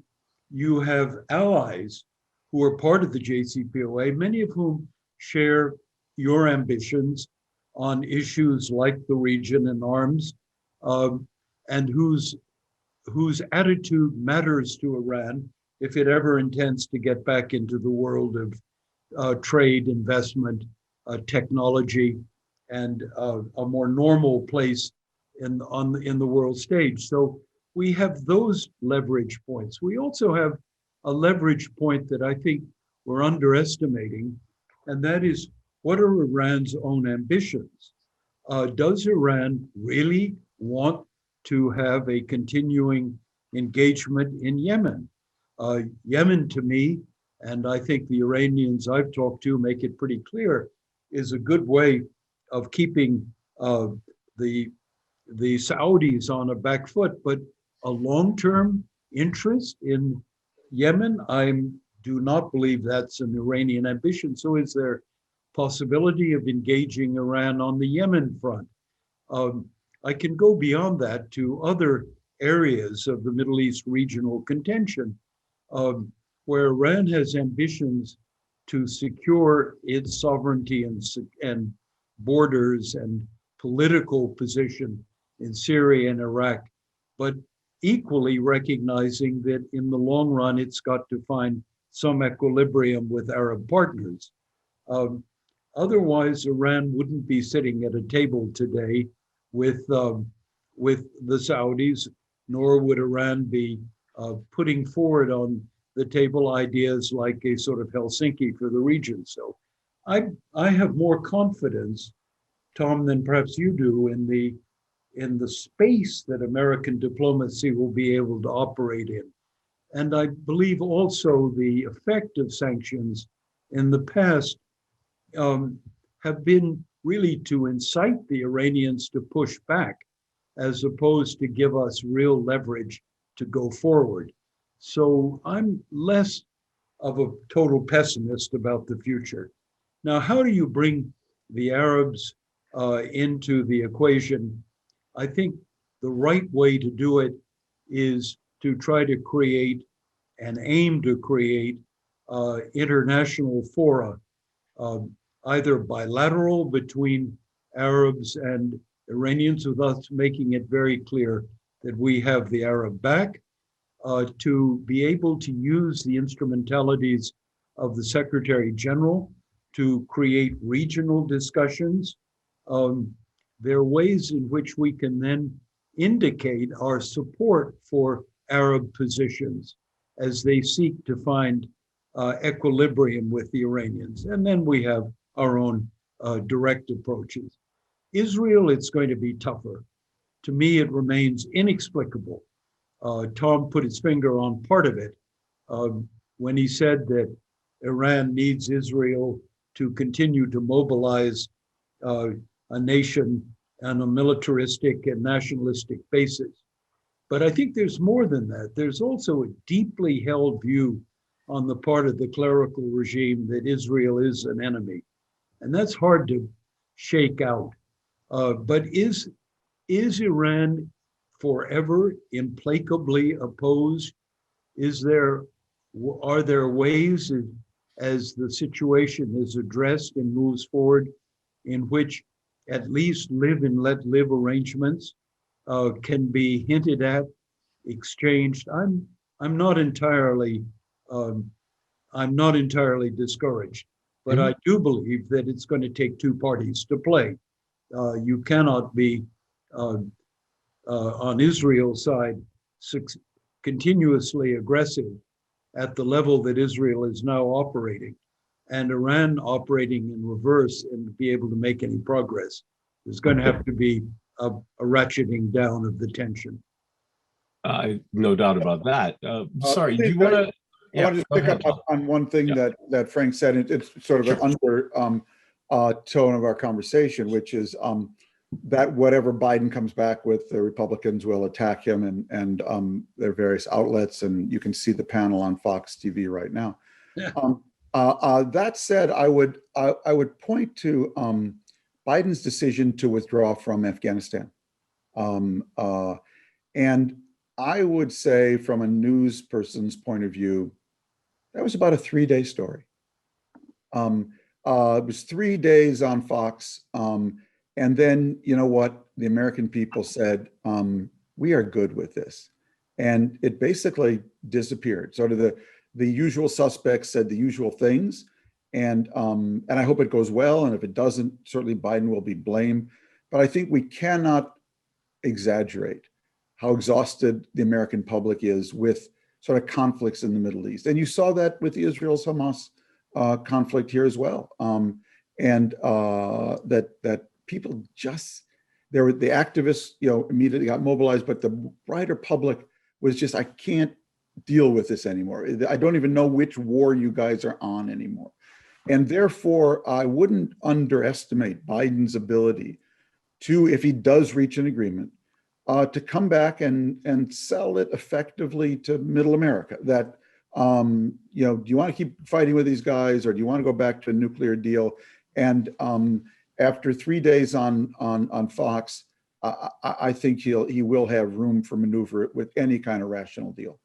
you have allies who are part of the JCPOA, many of whom share your ambitions on issues like the region and arms, and whose attitude matters to Iran if it ever intends to get back into the world of trade, investment, technology, and a more normal place in the world stage. So we have those leverage points. We also have a leverage point that I think we're underestimating, and that is, what are Iran's own ambitions? Does Iran really want to have a continuing engagement in Yemen? Yemen, to me, and I think the Iranians I've talked to make it pretty clear, is a good way of keeping the Saudis on a back foot. But a long-term interest in Yemen, I do not believe that's an Iranian ambition. So is there possibility of engaging Iran on the Yemen front? I can go beyond that to other areas of the Middle East regional contention, where Iran has ambitions to secure its sovereignty and borders and political position in Syria and Iraq, but equally recognizing that in the long run, it's got to find some equilibrium with Arab partners. Otherwise, Iran wouldn't be sitting at a table today with the Saudis, nor would Iran be putting forward on the table ideas like a sort of Helsinki for the region. So I have more confidence, Tom, than perhaps you do in the space that American diplomacy will be able to operate in. And I believe also the effect of sanctions in the past have been really to incite the Iranians to push back, as opposed to give us real leverage to go forward. So I'm less of a total pessimist about the future. Now, how do you bring the Arabs into the equation? I think the right way to do it is to try to create and aim to create international fora, either bilateral between Arabs and Iranians, with us making it very clear that we have the Arab back, to be able to use the instrumentalities of the Secretary General to create regional discussions. There are ways in which we can then indicate our support for Arab positions as they seek to find equilibrium with the Iranians. And then we have our own direct approaches. Israel, it's going to be tougher. To me, it remains inexplicable. Tom put his finger on part of it when he said that Iran needs Israel to continue to mobilize a nation on a militaristic and nationalistic basis. But I think there's more than that. There's also a deeply held view on the part of the clerical regime that Israel is an enemy. And that's hard to shake out. But is Iran forever implacably opposed? Are there ways, as the situation is addressed and moves forward, in which at least live and let live arrangements can be hinted at, exchanged? I'm not entirely discouraged, but I do believe that it's going to take two parties to play. You cannot be on Israel's side continuously aggressive at the level that Israel is now operating, and Iran operating in reverse and be able to make any progress. There's going to have to be a ratcheting down of the tension. No doubt about that. Sorry, do you want to? I want to just pick up on one thing that Frank said. It's sort of an tone of our conversation, which is that whatever Biden comes back with, the Republicans will attack him and their various outlets, and you can see the panel on Fox TV right now. Yeah. That said, I would point to Biden's decision to withdraw from Afghanistan, and I would say, from a news person's point of view, that was about a 3-day story. It was 3 days on Fox. And then, you know what? The American people said, we are good with this. And it basically disappeared. Sort of the usual suspects said the usual things. And I hope it goes well. And if it doesn't, certainly Biden will be blamed. But I think we cannot exaggerate how exhausted the American public is with sort of conflicts in the Middle East. And you saw that with the Israel-Hamas conflict here as well. That people just, the activists, immediately got mobilized, but the wider public was just, I can't deal with this anymore. I don't even know which war you guys are on anymore. And therefore, I wouldn't underestimate Biden's ability to, if he does reach an agreement, to come back and sell it effectively to middle America. That, do you want to keep fighting with these guys, or do you want to go back to a nuclear deal? And after 3 days on Fox, I think he will have room for maneuver with any kind of rational deal.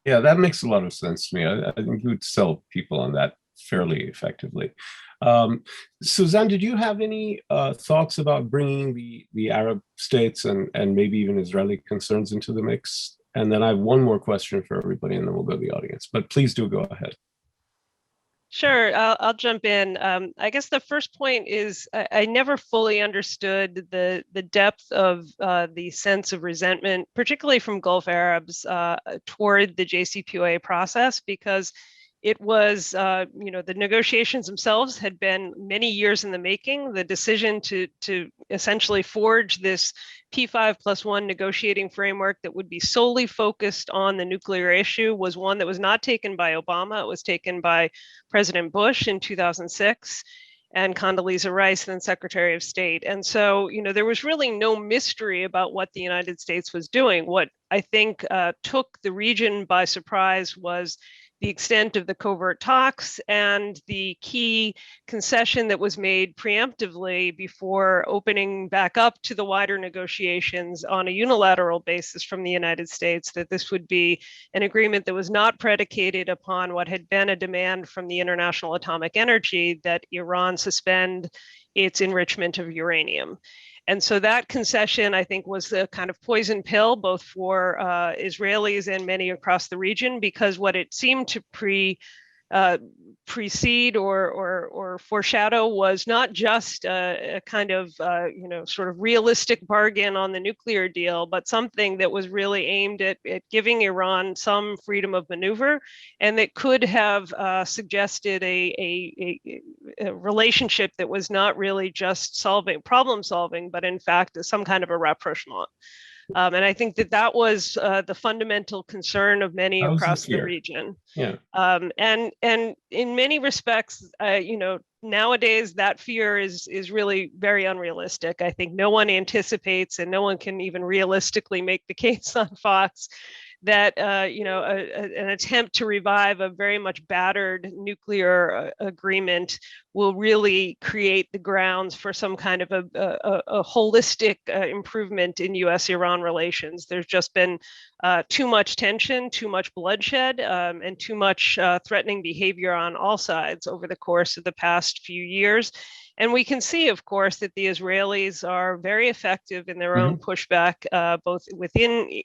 Yeah, that makes a lot of sense to me. I think you would sell people on that fairly effectively. Suzanne, did you have any thoughts about bringing the Arab states and maybe even Israeli concerns into the mix? And then I have one more question for everybody, and then we'll go to the audience. But please do go ahead. Sure, I'll jump in. I guess the first point is I never fully understood the depth of the sense of resentment, particularly from Gulf Arabs toward the JCPOA process, because it was, the negotiations themselves had been many years in the making. The decision to essentially forge this P5+1 negotiating framework that would be solely focused on the nuclear issue was one that was not taken by Obama. It was taken by President Bush in 2006 and Condoleezza Rice, then Secretary of State. And so, there was really no mystery about what the United States was doing. What I think took the region by surprise was the extent of the covert talks and the key concession that was made preemptively before opening back up to the wider negotiations on a unilateral basis from the United States, that this would be an agreement that was not predicated upon what had been a demand from the International Atomic Energy that Iran suspend its enrichment of uranium. And so that concession, I think, was the kind of poison pill, both for Israelis and many across the region, because what it seemed to precede or foreshadow was not just a kind of, sort of realistic bargain on the nuclear deal, but something that was really aimed at giving Iran some freedom of maneuver, and that could have suggested a relationship that was not really just problem solving, but in fact some kind of a rapprochement. And I think that was the fundamental concern of many across the region. Yeah. And in many respects, nowadays that fear is really very unrealistic. I think no one anticipates, and no one can even realistically make the case on Fox that an attempt to revive a very much battered nuclear agreement will really create the grounds for some kind of a holistic improvement in U.S.-Iran relations. There's just been too much tension, too much bloodshed, and too much threatening behavior on all sides over the course of the past few years. And we can see, of course, that the Israelis are very effective in their own pushback, both within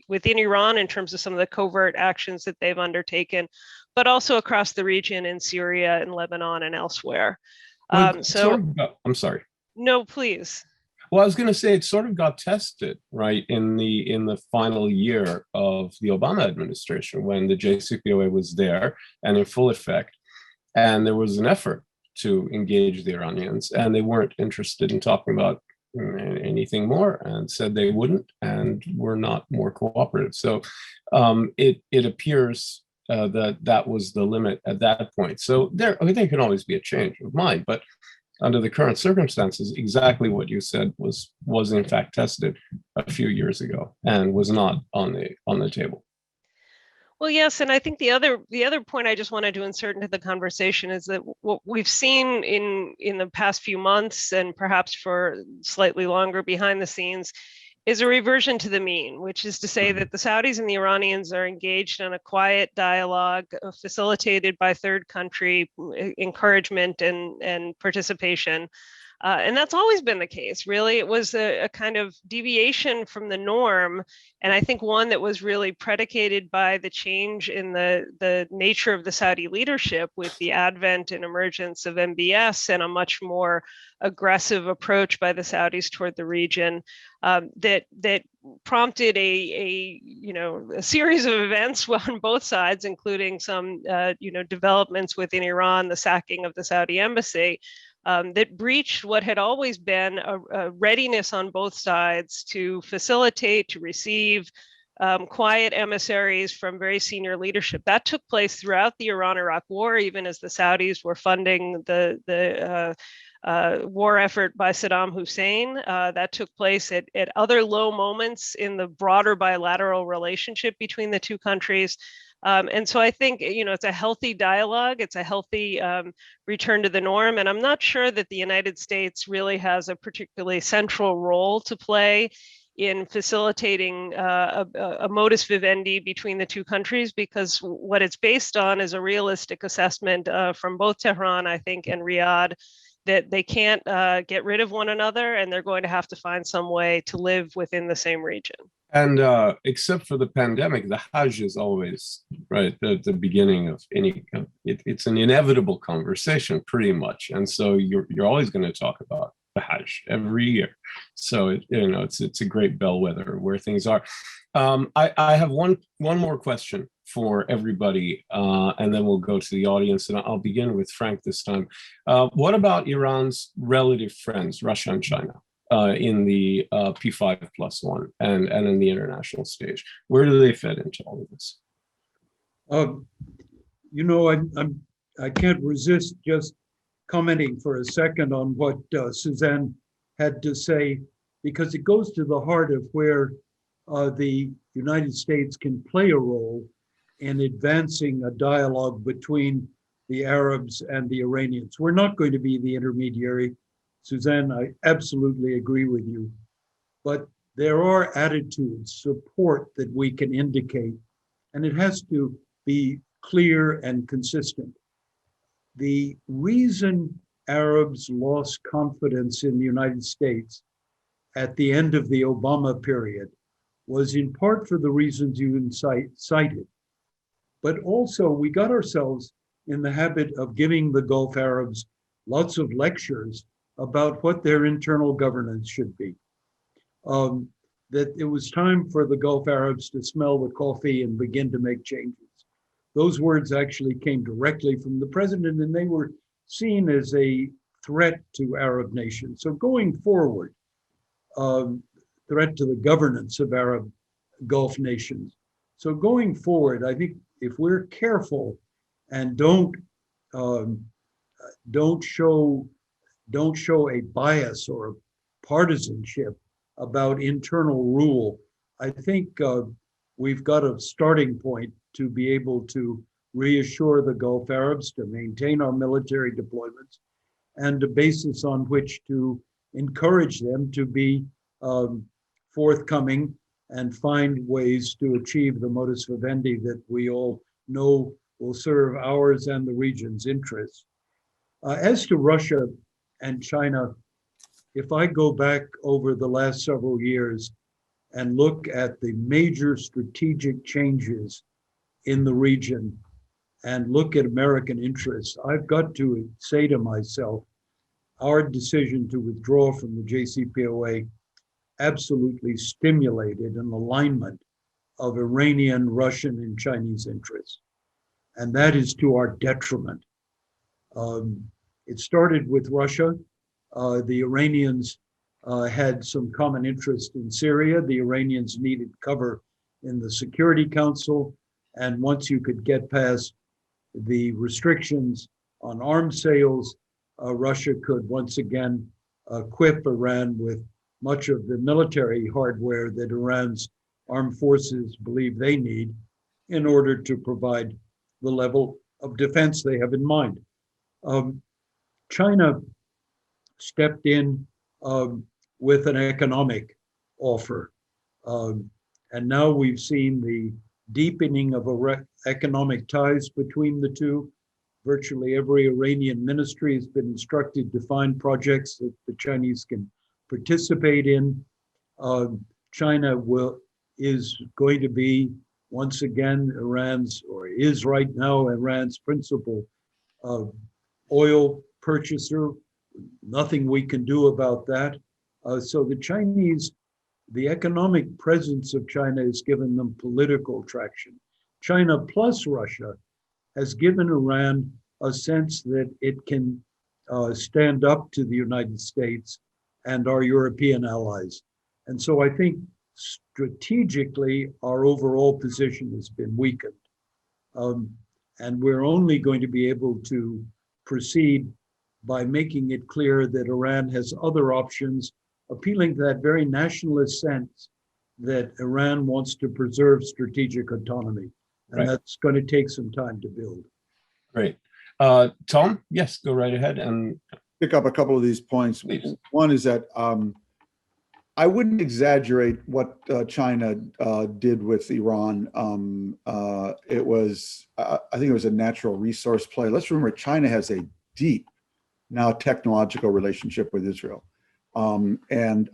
Iran in terms of some of the covert actions that they've undertaken, but also across the region in Syria and Lebanon and elsewhere. I'm sorry. No, please. Well, I was going to say it sort of got tested, right, in the final year of the Obama administration when the JCPOA was there and in full effect, and there was an effort to engage the Iranians, and they weren't interested in talking about anything more and said they wouldn't and were not more cooperative. So it appears that was the limit at that point. So there can always be a change of mind, but under the current circumstances, exactly what you said was in fact tested a few years ago and was not on the table. Well, yes, and I think the other point I just wanted to insert into the conversation is that what we've seen in the past few months, and perhaps for slightly longer behind the scenes, is a reversion to the mean, which is to say that the Saudis and the Iranians are engaged in a quiet dialogue facilitated by third country encouragement and participation. And that's always been the case, really. It was a kind of deviation from the norm, and I think one that was really predicated by the change in the nature of the Saudi leadership with the advent and emergence of MBS and a much more aggressive approach by the Saudis toward the region that prompted a series of events on both sides, including some developments within Iran, the sacking of the Saudi embassy, that breached what had always been a readiness on both sides to facilitate, to receive quiet emissaries from very senior leadership. That took place throughout the Iran-Iraq war, even as the Saudis were funding the war effort by Saddam Hussein. That took place at other low moments in the broader bilateral relationship between the two countries. And so I think, it's a healthy dialogue. It's a healthy return to the norm. And I'm not sure that the United States really has a particularly central role to play in facilitating a modus vivendi between the two countries, because what it's based on is a realistic assessment from both Tehran, I think, and Riyadh, that they can't get rid of one another, and they're going to have to find some way to live within the same region. And except for the pandemic, the Hajj is always right at the beginning of any. It's an inevitable conversation, pretty much, and so you're always going to talk about the Hajj every year. So it's a great bellwether where things are. I have one more question for everybody, and then we'll go to the audience, and I'll begin with Frank this time. What about Iran's relative friends, Russia and China? In the P5+1 and in the international stage, where do they fit into all of this? I can't resist just commenting for a second on what Suzanne had to say, because it goes to the heart of where the United States can play a role in advancing a dialogue between the Arabs and the Iranians. We're not going to be the intermediary. Suzanne, I absolutely agree with you, but there are attitudes, support that we can indicate, and it has to be clear and consistent. The reason Arabs lost confidence in the United States at the end of the Obama period was in part for the reasons you cited, but also we got ourselves in the habit of giving the Gulf Arabs lots of lectures about what their internal governance should be. That it was time for the Gulf Arabs to smell the coffee and begin to make changes. Those words actually came directly from the president, and they were seen as a threat to Arab nations. So going forward, threat to the governance of Arab Gulf nations. So going forward, I think if we're careful and don't show a bias or a partisanship about internal rule, I think we've got a starting point to be able to reassure the Gulf Arabs, to maintain our military deployments, and a basis on which to encourage them to be forthcoming and find ways to achieve the modus vivendi that we all know will serve ours and the region's interests. As to Russia and China, if I go back over the last several years and look at the major strategic changes in the region and look at American interests, I've got to say to myself, our decision to withdraw from the JCPOA absolutely stimulated an alignment of Iranian, Russian, and Chinese interests. And that is to our detriment. It started with Russia. The Iranians had some common interest in Syria. The Iranians needed cover in the Security Council. And once you could get past the restrictions on arms sales, Russia could once again equip Iran with much of the military hardware that Iran's armed forces believe they need in order to provide the level of defense they have in mind. China stepped in with an economic offer. And now we've seen the deepening of economic ties between the two. Virtually every Iranian ministry has been instructed to find projects that the Chinese can participate in. China is going to be, once again, Iran's, or is right now, Iran's principal oil purchaser. Nothing we can do about that. So the Chinese, the economic presence of China has given them political traction. China plus Russia has given Iran a sense that it can stand up to the United States and our European allies. And so I think strategically, our overall position has been weakened. And we're only going to be able to proceed by making it clear that Iran has other options, appealing to that very nationalist sense that Iran wants to preserve strategic autonomy. And that's going to take some time to build. Great. Tom, yes, go right ahead and pick up a couple of these points. Please. One is that I wouldn't exaggerate what China did with Iran. It was, I think it was a natural resource play. Let's remember, China has a deep, now technological relationship with Israel, and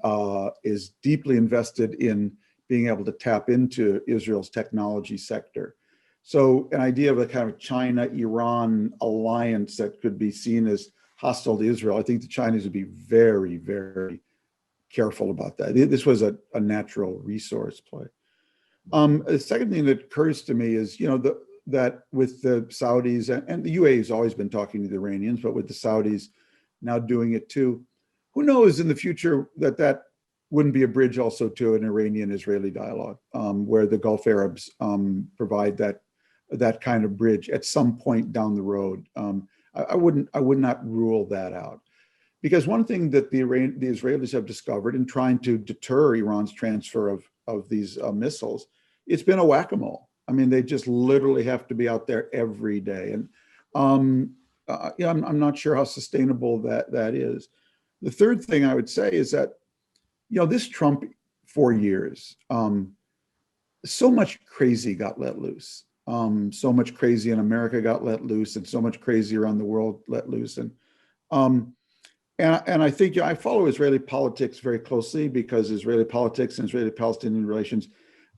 is deeply invested in being able to tap into Israel's technology sector. So an idea of a kind of China-Iran alliance that could be seen as hostile to Israel, I think the Chinese would be very, very careful about that. This was a natural resource play. The second thing that occurs to me is, that with the Saudis, and the UAE has always been talking to the Iranians, but with the Saudis now doing it too, who knows in the future that wouldn't be a bridge also to an Iranian-Israeli dialogue, where the Gulf Arabs provide that kind of bridge at some point down the road. I would not rule that out. Because one thing that the Israelis have discovered in trying to deter Iran's transfer of these missiles, it's been a whack-a-mole. I mean, they just literally have to be out there every day. And I'm not sure how sustainable that is. The third thing I would say is that, this Trump 4 years, so much crazy got let loose. So much crazy in America got let loose, and so much crazy around the world let loose. And I think I follow Israeli politics very closely, because Israeli politics and Israeli-Palestinian relations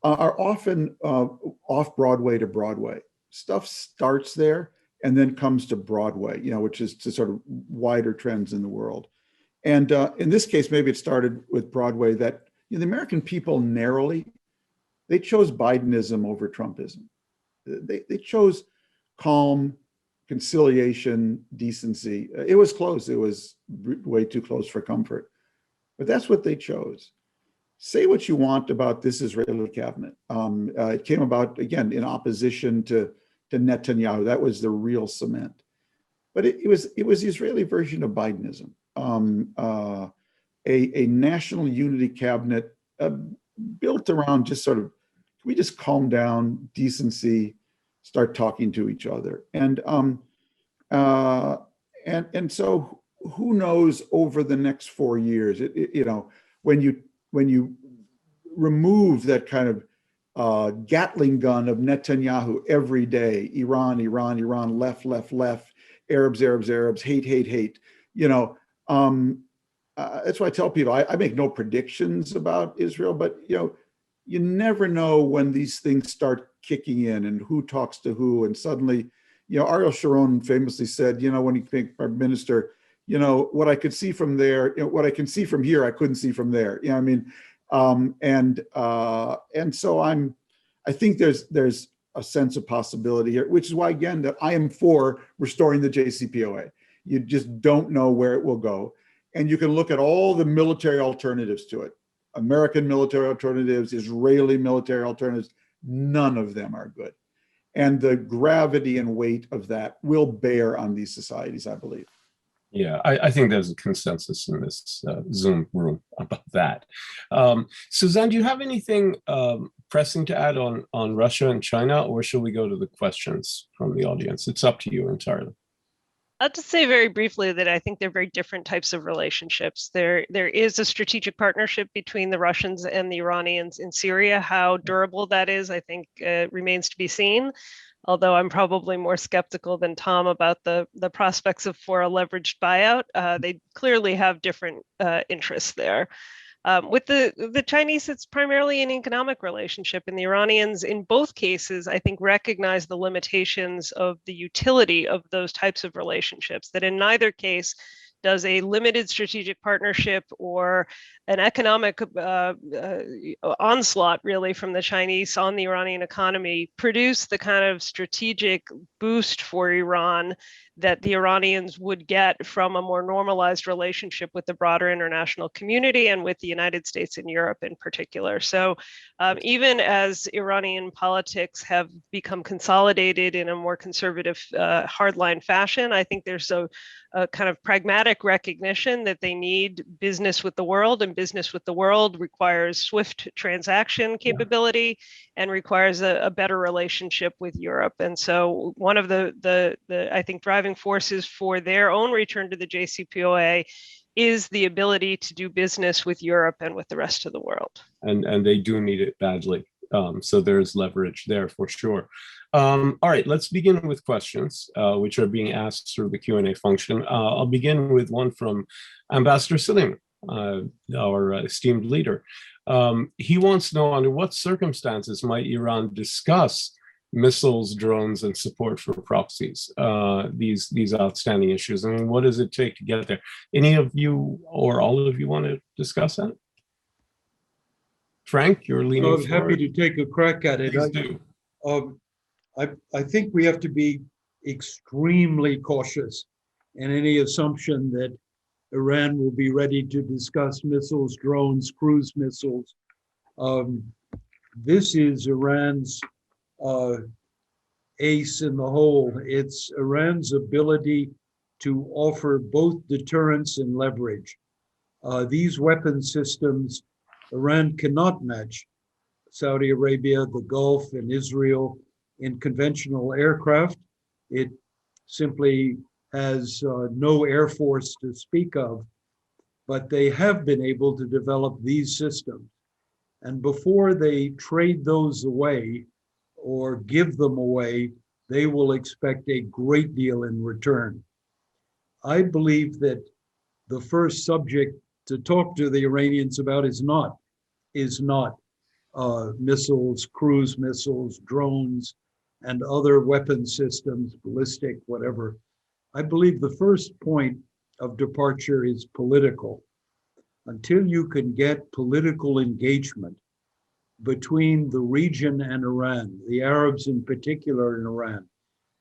are often off Broadway to Broadway. Stuff starts there and then comes to Broadway, which is to sort of wider trends in the world. And in this case, maybe it started with Broadway that the American people narrowly, they chose Bidenism over Trumpism. They chose calm, conciliation, decency. It was close. It was way too close for comfort. But that's what they chose. Say what you want about this Israeli cabinet. It came about, again, in opposition to Netanyahu. That was the real cement. But it was the Israeli version of Bidenism. A national unity cabinet built around just sort of, we just calm down, decency, start talking to each other. And so who knows over the next 4 years, when you remove that kind of Gatling gun of Netanyahu every day, Iran, Iran, Iran, left, left, left, Arabs, Arabs, Arabs, hate, hate, hate, that's why I tell people, I make no predictions about Israel, but you never know when these things start kicking in and who talks to who. And suddenly, Ariel Sharon famously said, when he became prime minister, what I could see from there, what I can see from here, I couldn't see from there. And so I think there's a sense of possibility here, which is why, again, that I am for restoring the JCPOA. You just don't know where it will go. And you can look at all the military alternatives to it. American military alternatives, Israeli military alternatives, none of them are good. And the gravity and weight of that will bear on these societies, I believe. Yeah, I think there's a consensus in this Zoom room about that. Suzanne, do you have anything pressing to add on Russia and China, or should we go to the questions from the audience? It's up to you entirely. I'll just say very briefly that I think they're very different types of relationships. There is a strategic partnership between the Russians and the Iranians in Syria. How durable that is, I think, remains to be seen. Although I'm probably more skeptical than Tom about the prospects for a leveraged buyout. They clearly have different interests there. With the Chinese, it's primarily an economic relationship, and the Iranians, in both cases, I think, recognize the limitations of the utility of those types of relationships, that in neither case does a limited strategic partnership or an economic onslaught, really, from the Chinese on the Iranian economy produce the kind of strategic boost for Iran that the Iranians would get from a more normalized relationship with the broader international community and with the United States and Europe in particular. So even as Iranian politics have become consolidated in a more conservative hardline fashion, I think there's a kind of pragmatic recognition that they need business with the world, and business with the world requires swift transaction capability and requires a better relationship with Europe. And so one of the I think driving forces for their own return to the JCPOA is the ability to do business with Europe and with the rest of the world. And they do need it badly. So there's leverage there for sure. All right, let's begin with questions, which are being asked through the Q&A function. I'll begin with one from Ambassador Salim, our esteemed leader. He wants to know, under what circumstances might Iran discuss missiles, drones, and support for proxies, these outstanding issues? I mean, what does it take to get there? Any of you or all of you want to discuss that? Frank, you're leaning forward. I'm happy to take a crack at it. Please do. I think we have to be extremely cautious in any assumption that Iran will be ready to discuss missiles, drones, cruise missiles. This is Iran's ace in the hole. It's Iran's ability to offer both deterrence and leverage. These weapon systems, Iran cannot match Saudi Arabia, the Gulf, and Israel in conventional aircraft. It simply has no air force to speak of, but they have been able to develop these systems. And before they trade those away or give them away, they will expect a great deal in return. I believe that the first subject to talk to the Iranians about is not missiles, cruise missiles, drones, and other weapon systems, ballistic, whatever. I believe the first point of departure is political. Until you can get political engagement between the region and Iran, the Arabs in particular in Iran,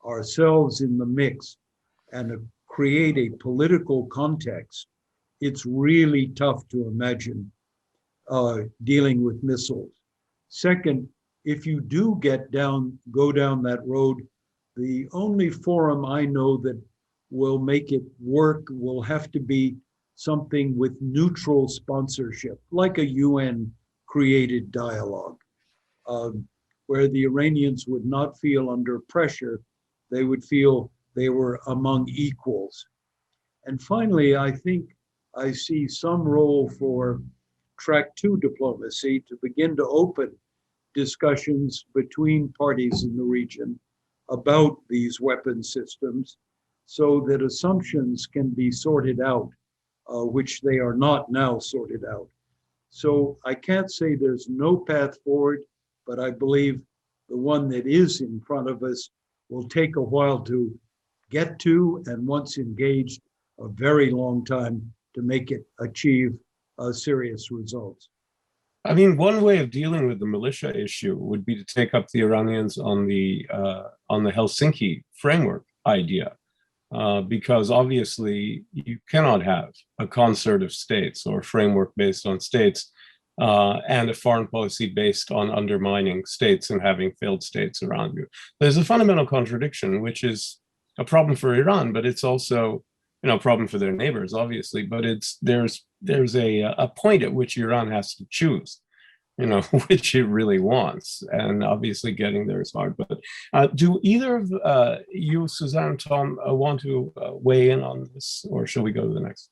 ourselves in the mix, and create a political context, it's really tough to imagine dealing with missiles. Second, if you do go down that road, the only forum I know that will make it work will have to be something with neutral sponsorship, like a UN created dialogue. where the Iranians would not feel under pressure. They would feel they were among equals. And finally, I think I see some role for track 2 diplomacy to begin to open discussions between parties in the region about these weapon systems so that assumptions can be sorted out, which they are not now sorted out. So I can't say there's no path forward, but I believe the one that is in front of us will take a while to get to, and once engaged, a very long time to make it achieve serious results. I mean, one way of dealing with the militia issue would be to take up the Iranians on the Helsinki framework idea, because obviously you cannot have a concert of states or a framework based on states and a foreign policy based on undermining states and having failed states around you. There's a fundamental contradiction, which is a problem for Iran, but it's also a problem for their neighbors, obviously. But there's a point at which Iran has to choose, which it really wants, and obviously getting there is hard. But do either of you, Suzanne, Tom, want to weigh in on this, or shall we go to the next?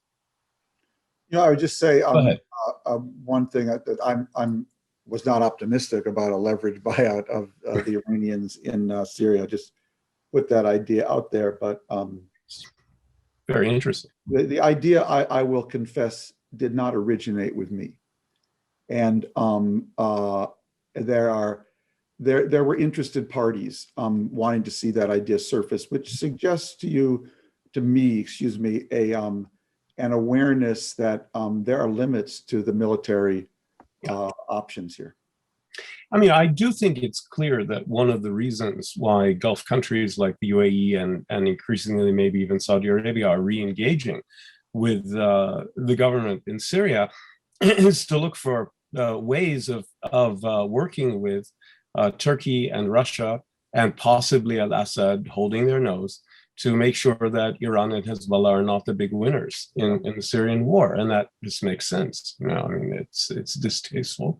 I would just say Go ahead. one thing that I'm was not optimistic about a leveraged buyout of the Iranians in Syria. Just put that idea out there, but very interesting. The idea, I will confess, did not originate with me, and there were interested parties wanting to see that idea surface, which suggests to me, an awareness that there are limits to the military options here. I mean, I do think it's clear that one of the reasons why Gulf countries like the UAE and increasingly maybe even Saudi Arabia are re-engaging with the government in Syria is to look for ways of working with Turkey and Russia and possibly al-Assad holding their nose to make sure that Iran and Hezbollah are not the big winners in the Syrian war. And that just makes sense. I mean, it's distasteful.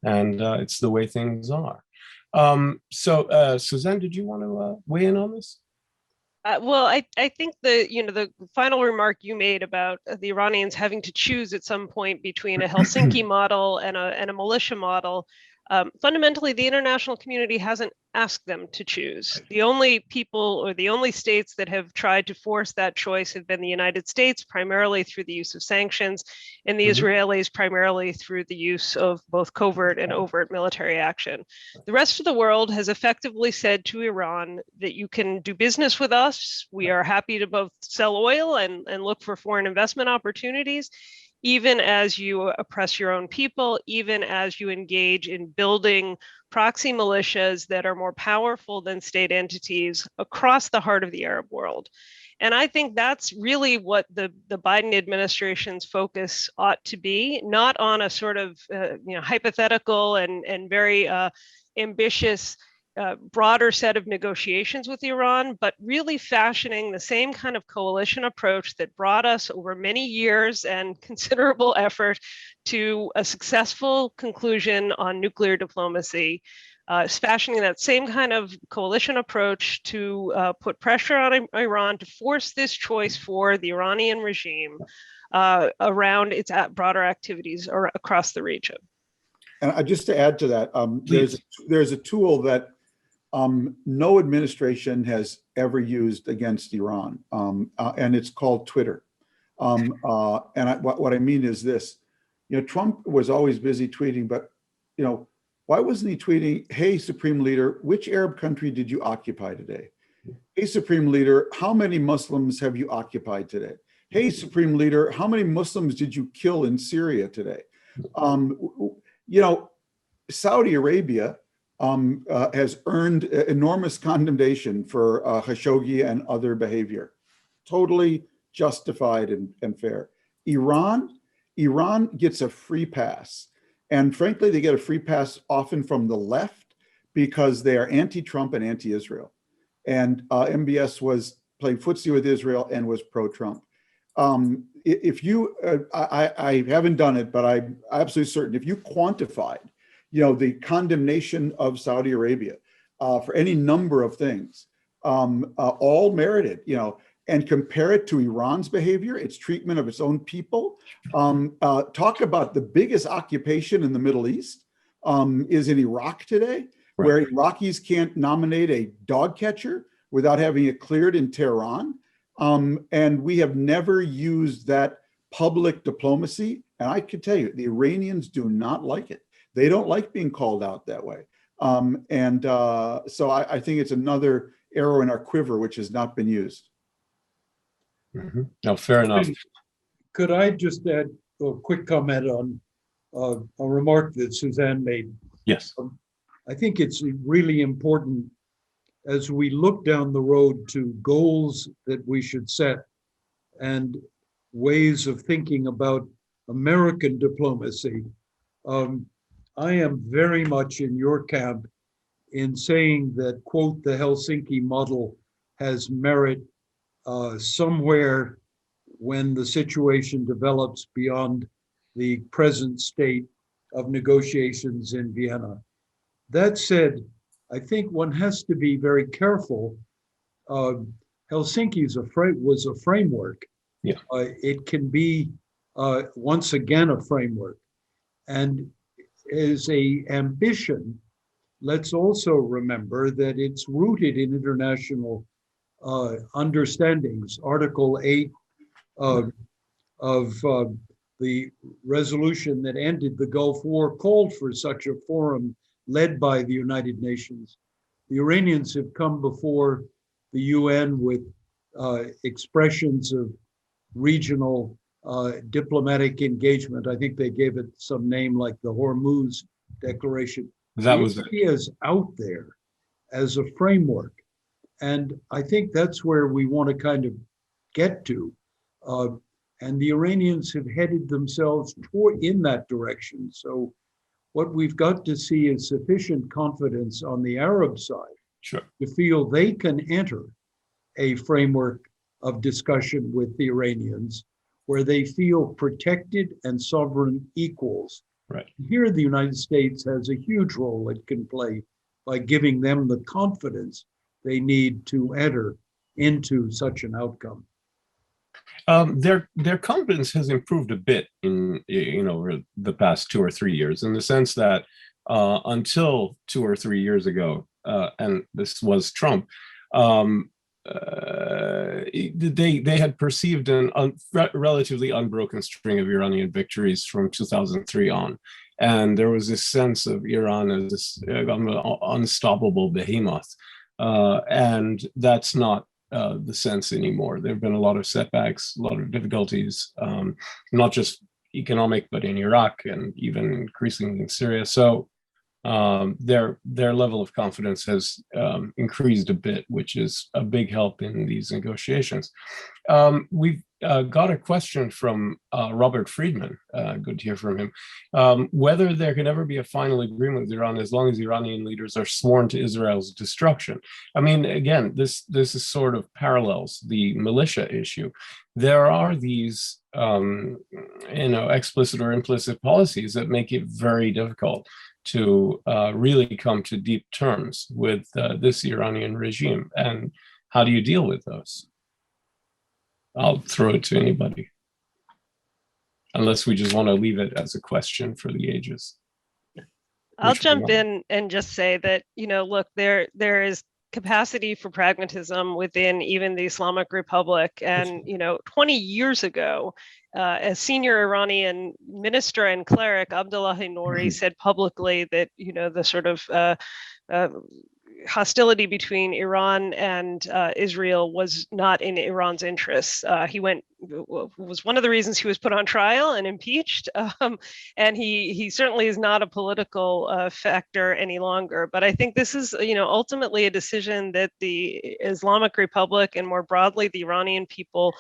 And it's the way things are. So, Suzanne, did you want to weigh in on this? Well, I think the final remark you made about the Iranians having to choose at some point between a Helsinki model and a militia model. Fundamentally, the international community hasn't asked them to choose. The only people or the only states that have tried to force that choice have been the United States, primarily through the use of sanctions, and the Israelis primarily through the use of both covert and overt military action. The rest of the world has effectively said to Iran that you can do business with us. We are happy to both sell oil and look for foreign investment opportunities, even as you oppress your own people, even as you engage in building proxy militias that are more powerful than state entities across the heart of the Arab world. And I think that's really what the Biden administration's focus ought to be, not on a sort of hypothetical and very ambitious broader set of negotiations with Iran, but really fashioning the same kind of coalition approach that brought us over many years and considerable effort to a successful conclusion on nuclear diplomacy, fashioning that same kind of coalition approach to put pressure on Iran to force this choice for the Iranian regime around its broader activities or across the region. And just to add to that, there's a tool that no administration has ever used against Iran, and it's called Twitter. What I mean is this: Trump was always busy tweeting, but why wasn't he tweeting, "Hey, Supreme Leader, which Arab country did you occupy today? Hey, Supreme Leader, how many Muslims have you occupied today? Hey, Supreme Leader, how many Muslims did you kill in Syria today?" Saudi Arabia has earned enormous condemnation for Khashoggi and other behavior. Totally justified and fair. Iran gets a free pass. And frankly, they get a free pass often from the left because they are anti-Trump and anti-Israel. And MBS was playing footsie with Israel and was pro-Trump. If you, I haven't done it, but I'm absolutely certain if you quantified, the condemnation of Saudi Arabia for any number of things, all merited, and compare it to Iran's behavior, its treatment of its own people. Talk about the biggest occupation in the Middle East is in Iraq today, where Iraqis can't nominate a dog catcher without having it cleared in Tehran. And we have never used that public diplomacy. And I can tell you, the Iranians do not like it. They don't like being called out that way. So I think it's another arrow in our quiver, which has not been used. Mm-hmm. No, fair enough. Could I just add a quick comment on a remark that Suzanne made? Yes. I think it's really important as we look down the road to goals that we should set and ways of thinking about American diplomacy. I am very much in your camp in saying that, quote, the Helsinki model has merit somewhere when the situation develops beyond the present state of negotiations in Vienna. That said, I think one has to be very careful. Helsinki was a framework. Yeah. It can be once again a framework, and as a ambition, let's also remember that it's rooted in international understandings. Article 8 of the resolution that ended the Gulf War called for such a forum led by the United Nations. The Iranians have come before the UN with expressions of regional diplomatic engagement. I think they gave it some name like the Hormuz Declaration. That was ideas out there as a framework. And I think that's where we want to kind of get to. And the Iranians have headed themselves in that direction. So what we've got to see is sufficient confidence on the Arab side to feel they can enter a framework of discussion with the Iranians where they feel protected and sovereign equals. Right. Here, the United States has a huge role it can play by giving them the confidence they need to enter into such an outcome. Their confidence has improved a bit in over the past 2 or 3 years, in the sense that until 2 or 3 years ago, and this was Trump, they had perceived an relatively unbroken string of Iranian victories from 2003 on. And there was this sense of Iran as this unstoppable behemoth. And that's not the sense anymore. There have been a lot of setbacks, a lot of difficulties, not just economic, but in Iraq and even increasingly in Syria. So their level of confidence has increased a bit, which is a big help in these negotiations. We've got a question from Robert Friedman, good to hear from him, whether there could ever be a final agreement with Iran as long as Iranian leaders are sworn to Israel's destruction. I mean, again, this is sort of parallels the militia issue. There are these explicit or implicit policies that make it very difficult to really come to deep terms with this Iranian regime. And how do you deal with those? I'll throw it to anybody, unless we just want to leave it as a question for the ages. I'll jump in and just say that, look, there is capacity for pragmatism within even the Islamic Republic. And, 20 years ago, a senior Iranian minister and cleric, Abdullahi Nouri, said publicly that, the sort of hostility between Iran and Israel was not in Iran's interests. Was one of the reasons he was put on trial and impeached. And he certainly is not a political factor any longer. But I think this is, ultimately a decision that the Islamic Republic and more broadly the Iranian people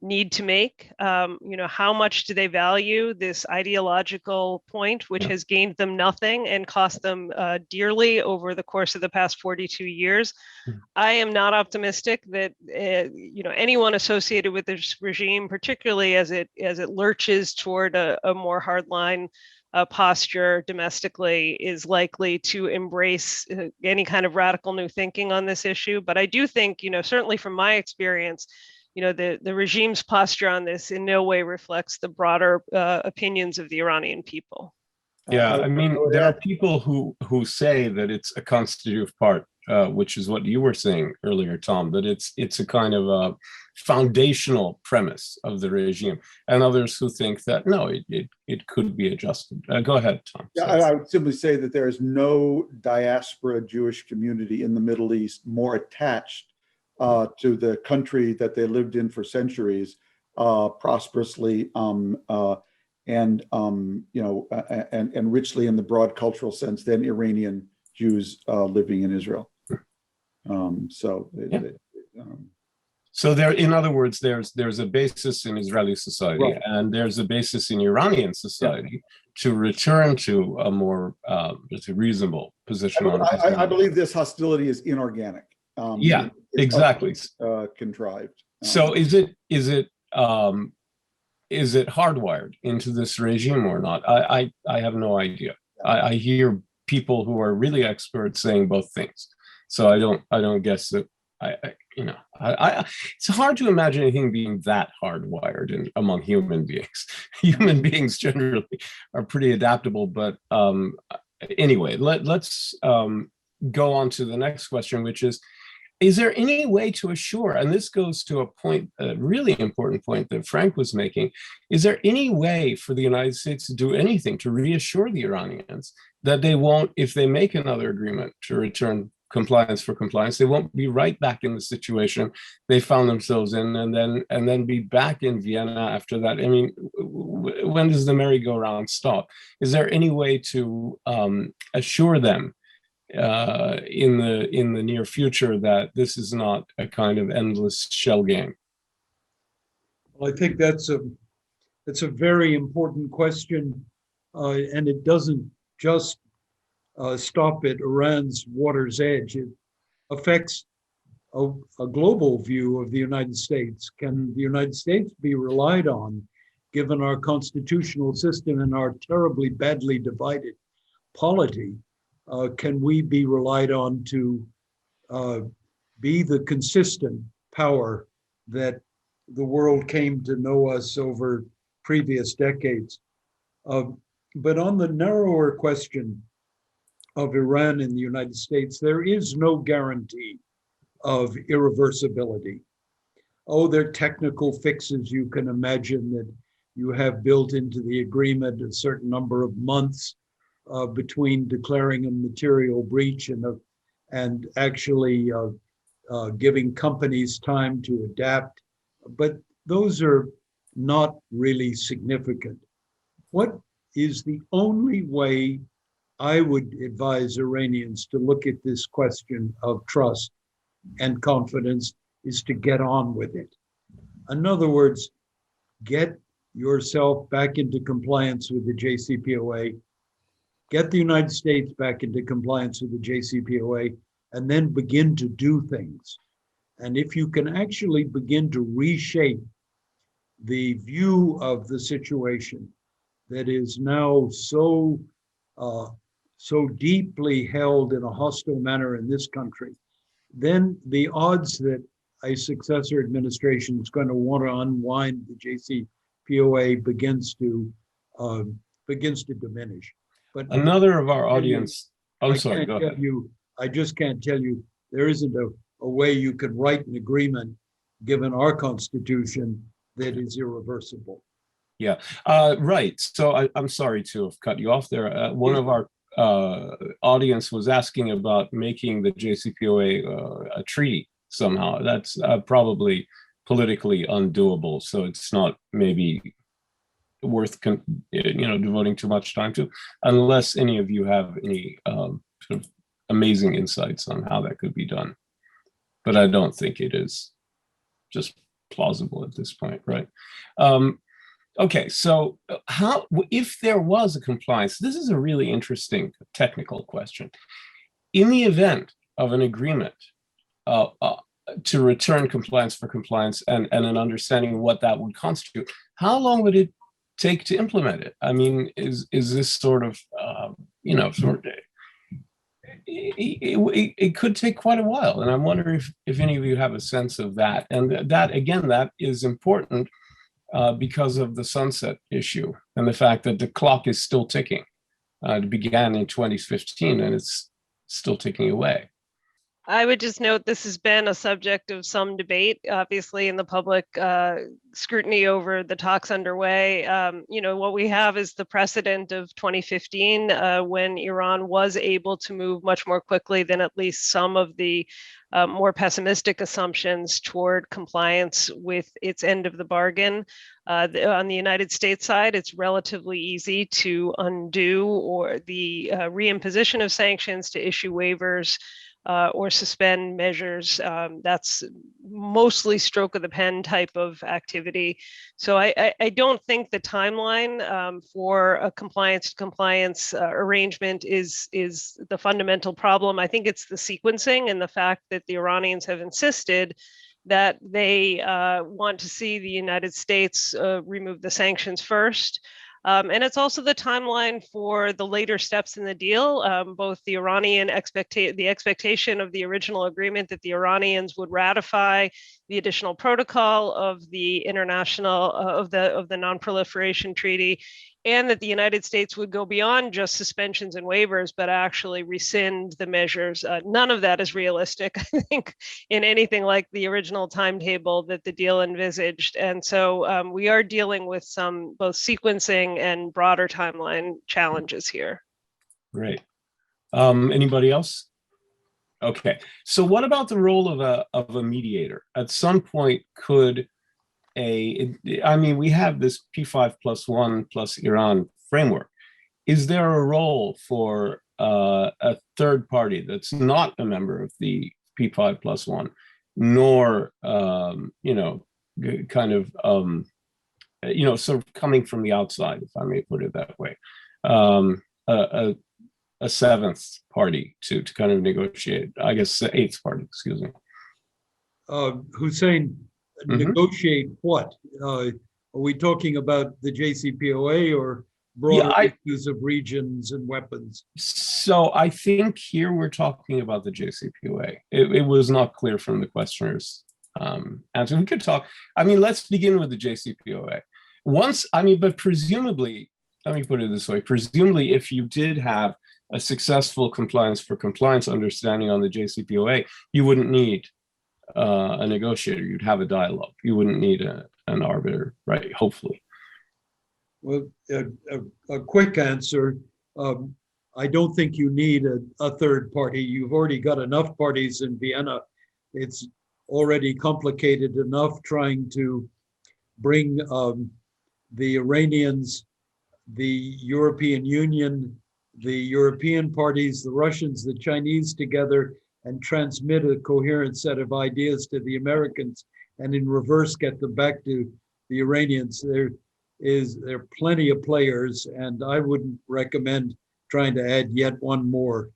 need to make. How much do they value this ideological point, which has gained them nothing and cost them dearly over the course of the past 42 years? I am not optimistic that anyone associated with this regime, particularly as it lurches toward a more hardline posture domestically is likely to embrace any kind of radical new thinking on this issue. But I do think, certainly from my experience, the regime's posture on this in no way reflects the broader opinions of the Iranian people. Yeah, I mean, there are people who say that it's a constitutive part, which is what you were saying earlier, Tom, that it's a kind of a foundational premise of the regime, and others who think that no, it could be adjusted. Go ahead, Tom. Yeah, I would simply say that there is no diaspora Jewish community in the Middle East more attached to the country that they lived in for centuries, prosperously, and richly in the broad cultural sense than Iranian Jews living in Israel. So there, in other words, there's a basis in Israeli society, right, and there's a basis in Iranian society to return to a more reasonable position. I believe this hostility is inorganic. Yeah, exactly. Contrived. So is it hardwired into this regime or not? I have no idea. I hear people who are really experts saying both things. So I don't guess that. It's hard to imagine anything being that hardwired among human beings. Human beings generally are pretty adaptable, but anyway, let's go on to the next question, which is there any way to assure, and this goes to a really important point that Frank was making, is there any way for the United States to do anything to reassure the Iranians that they won't, if they make another agreement to return compliance for compliance, they won't be right back in the situation they found themselves in, and then be back in Vienna after that? I mean, when does the merry-go-round stop? Is there any way to assure them in the near future that this is not a kind of endless shell game? Well, I think that's a very important question, and it doesn't just stop at Iran's water's edge. It affects a global view of the United States. Can the United States be relied on, given our constitutional system and our terribly badly divided polity? Can we be relied on to be the consistent power that the world came to know us over previous decades? But on the narrower question of Iran and the United States, there is no guarantee of irreversibility. Oh, there are technical fixes you can imagine that you have built into the agreement, a certain number of months between declaring a material breach and actually giving companies time to adapt. But those are not really significant. What is the only way I would advise Iranians to look at this question of trust and confidence is to get on with it. In other words, get yourself back into compliance with the JCPOA, get the United States back into compliance with the JCPOA, and then begin to do things. And if you can actually begin to reshape the view of the situation that is now so deeply held in a hostile manner in this country, then the odds that a successor administration is going to want to unwind the JCPOA begins to diminish. But another of our audience, I just can't tell you there isn't a way you can write an agreement given our Constitution that is irreversible. Yeah, right. So I'm sorry to have cut you off there. One of our audience was asking about making the JCPOA a treaty somehow. That's probably politically undoable, so it's not maybe worth devoting too much time to, unless any of you have any sort of amazing insights on how that could be done. But I don't think it is just plausible at this point, right? Okay, so how, if there was a compliance, this is a really interesting technical question. In the event of an agreement to return compliance for compliance and an understanding of what that would constitute, how long would it take to implement it? I mean, is this sort of, it could take quite a while. And I'm wondering if any of you have a sense of that. And that, again, that is important because of the sunset issue and the fact that the clock is still ticking. It began in 2015 and it's still ticking away. I would just note this has been a subject of some debate, obviously, in the public scrutiny over the talks underway. What we have is the precedent of 2015 when Iran was able to move much more quickly than at least some of the more pessimistic assumptions toward compliance with its end of the bargain. On the United States side, it's relatively easy to undo or the reimposition of sanctions, to issue waivers, or suspend measures. That's mostly stroke of the pen type of activity. So I don't think the timeline for a compliance arrangement is the fundamental problem. I think it's the sequencing and the fact that the Iranians have insisted that they want to see the United States remove the sanctions first. And it's also the timeline for the later steps in the deal, both the Iranian the expectation of the original agreement that the Iranians would ratify the additional protocol of the international of the non-proliferation treaty, and that the United States would go beyond just suspensions and waivers, but actually rescind the measures. None of that is realistic, I think, in anything like the original timetable that the deal envisaged. And so we are dealing with some both sequencing and broader timeline challenges here. Great. Anybody else? Okay. So what about the role of a mediator? At some point, could we have this P5+1 plus Iran framework. Is there a role for a third party that's not a member of the P5+1, nor, sort of coming from the outside, if I may put it that way, a seventh party to kind of negotiate, I guess the eighth party, excuse me. Hussein, negotiate what? Are we talking about the JCPOA or broader issues of regions and weapons? So I think here we're talking about the JCPOA. It was not clear from the questioner's answer. We could talk, let's begin with the JCPOA. But presumably, let me put it this way, presumably if you did have a successful compliance for compliance understanding on the JCPOA, you wouldn't need a negotiator. You'd have a dialogue. You wouldn't need an arbiter, right? Hopefully. Well, a quick answer. I don't think you need a third party. You've already got enough parties in Vienna. It's already complicated enough trying to bring the Iranians, the European Union, the European parties, the Russians, the Chinese together and transmit a coherent set of ideas to the Americans, and in reverse get them back to the Iranians. There are plenty of players, and I wouldn't recommend trying to add yet one more,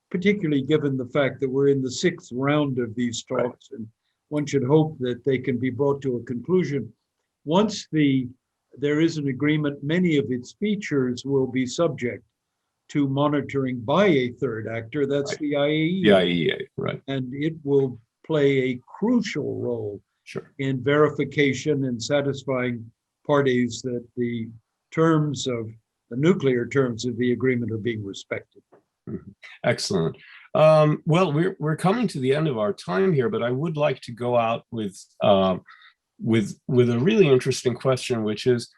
particularly given the fact that we're in the sixth round of these talks, and one should hope that they can be brought to a conclusion. Once there is an agreement, many of its features will be subject to monitoring by a third actor. That's the IAEA. The IAEA, right. And it will play a crucial role in verification and satisfying parties that the nuclear terms of the agreement are being respected. Excellent. Well, we're coming to the end of our time here, but I would like to go out with a really interesting question, which is,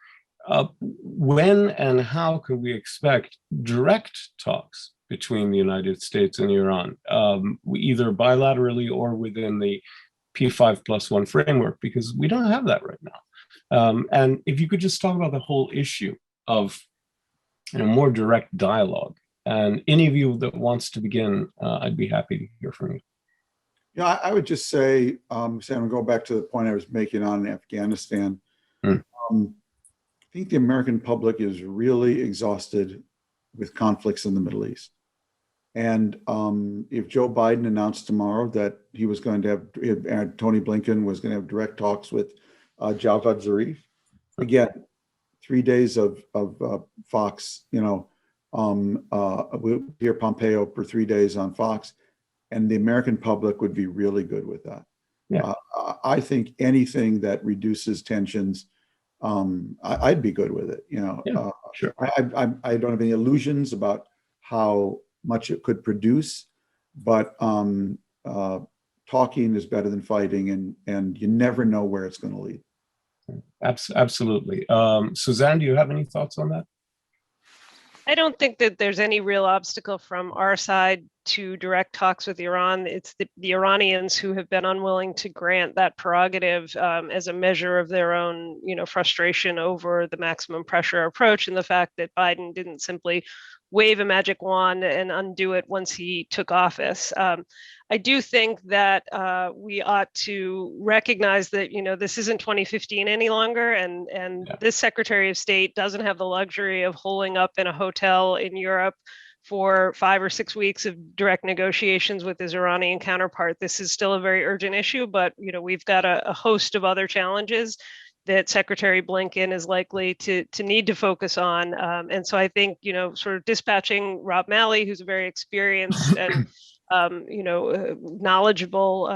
when and how can we expect direct talks between the United States and Iran, either bilaterally or within the P5+1 framework, because we don't have that right now. And if you could just talk about the whole issue of more direct dialogue, and any of you that wants to begin, I'd be happy to hear from you. Yeah, I would just say, Sam, go back to the point I was making on Afghanistan. I think the American public is really exhausted with conflicts in the Middle East. And if Joe Biden announced tomorrow that he was going to have, Tony Blinken was going to have direct talks with Javad Zarif, again, 3 days of Fox, we'll hear Pompeo for 3 days on Fox, and the American public would be really good with that. Yeah. I think anything that reduces tensions, I'd be good with it. Yeah, sure. I don't have any illusions about how much it could produce, but talking is better than fighting, and you never know where it's going to lead. Absolutely. Suzanne, do you have any thoughts on that? I don't think that there's any real obstacle from our side to direct talks with Iran. It's the Iranians who have been unwilling to grant that prerogative as a measure of their own, frustration over the maximum pressure approach, and the fact that Biden didn't simply wave a magic wand and undo it once he took office. I do think that we ought to recognize that this isn't 2015 any longer, and Yeah. This Secretary of State doesn't have the luxury of holing up in a hotel in Europe for 5 or 6 weeks of direct negotiations with his Iranian counterpart. This is still a very urgent issue, but we've got a host of other challenges that Secretary Blinken is likely to need to focus on. And so I think, sort of dispatching Rob Malley, who's a very experienced and knowledgeable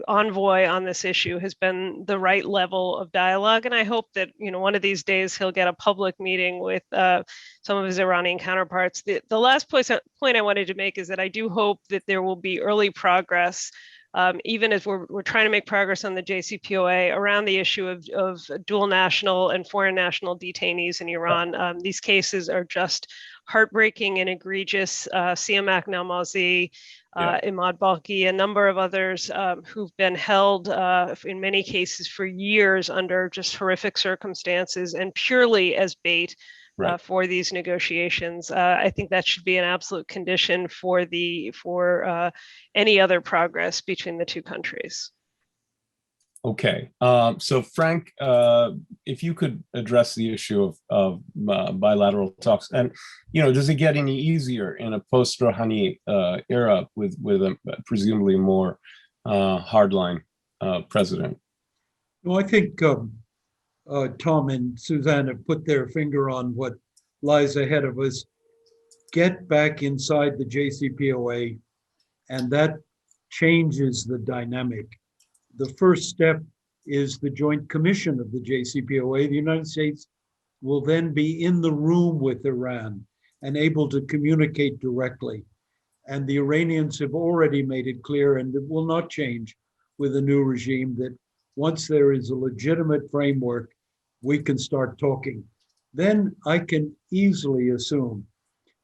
envoy on this issue, has been the right level of dialogue. And I hope that, one of these days he'll get a public meeting with some of his Iranian counterparts. The last point I wanted to make is that I do hope that there will be early progress, even as we're trying to make progress on the JCPOA around the issue of dual national and foreign national detainees in Iran. These cases are just heartbreaking and egregious. Siamak Namazi, Imad Balki, a number of others who've been held in many cases for years under just horrific circumstances and purely as bait for these negotiations. I think that should be an absolute condition for any other progress between the two countries. Okay, so Frank, if you could address the issue of bilateral talks, and does it get any easier in a post-Rouhani era with a presumably more hardline president? Well, I think Tom and Suzanne have put their finger on what lies ahead of us. Get back inside the JCPOA, and that changes the dynamic. The first step is the Joint Commission of the JCPOA. The United States will then be in the room with Iran and able to communicate directly. And the Iranians have already made it clear, and it will not change with the new regime, that once there is a legitimate framework, we can start talking. Then I can easily assume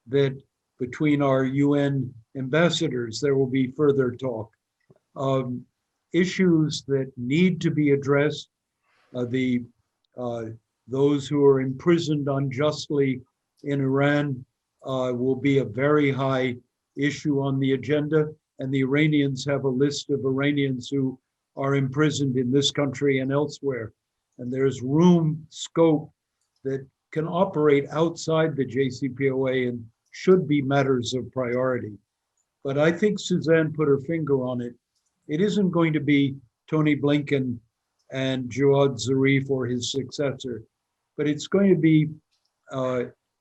that between our UN ambassadors, there will be further talk. Issues that need to be addressed, those who are imprisoned unjustly in Iran will be a very high issue on the agenda, and the Iranians have a list of Iranians who are imprisoned in this country and elsewhere. And there's scope that can operate outside the JCPOA and should be matters of priority. But I think Suzanne put her finger on it. It isn't going to be Tony Blinken and Jawad Zarif or his successor, but it's going to be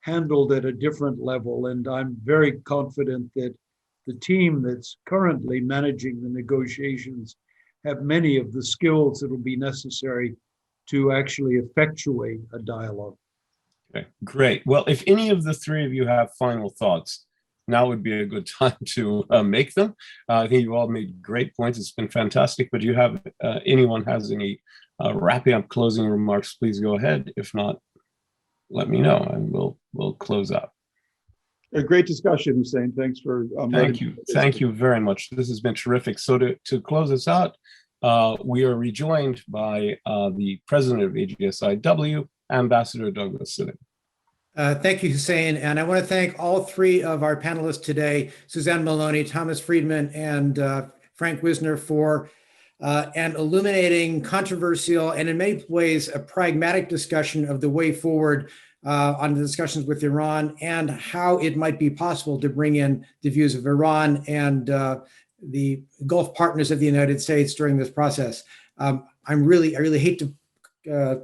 handled at a different level. And I'm very confident that the team that's currently managing the negotiations have many of the skills that will be necessary to actually effectuate a dialogue. Okay, great. Well, if any of the three of you have final thoughts, now would be a good time to make them. I think you all made great points. It's been fantastic. But do you have anyone has any wrapping up closing remarks? Please go ahead. If not, let me know, and we'll close out. A great discussion, Hussein. Thanks for Thank you very much. This has been terrific. So to close us out, we are rejoined by the president of AGSIW, Ambassador Douglas Sitting. Thank you, Hussein. And I want to thank all three of our panelists today, Suzanne Maloney, Thomas Friedman, and Frank Wisner, for an illuminating, controversial, and in many ways, a pragmatic discussion of the way forward on the discussions with Iran and how it might be possible to bring in the views of Iran and the Gulf partners of the United States during this process. I really hate to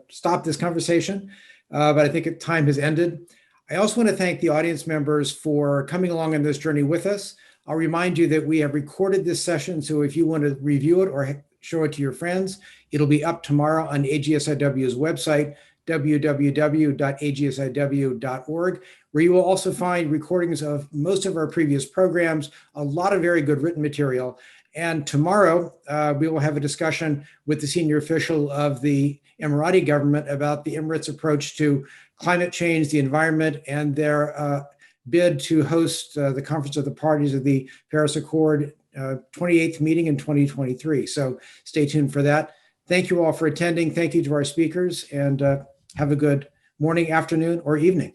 stop this conversation. but I think time has ended. I also want to thank the audience members for coming along on this journey with us. I'll remind you that we have recorded this session, so if you want to review it or show it to your friends, it'll be up tomorrow on AGSIW's website, www.agsiw.org, where you will also find recordings of most of our previous programs, a lot of very good written material. And tomorrow, we will have a discussion with the senior official of the Emirati government about the Emirates' approach to climate change, the environment, and their bid to host the Conference of the Parties of the Paris Accord 28th meeting in 2023. So stay tuned for that. Thank you all for attending. Thank you to our speakers, and have a good morning, afternoon, or evening.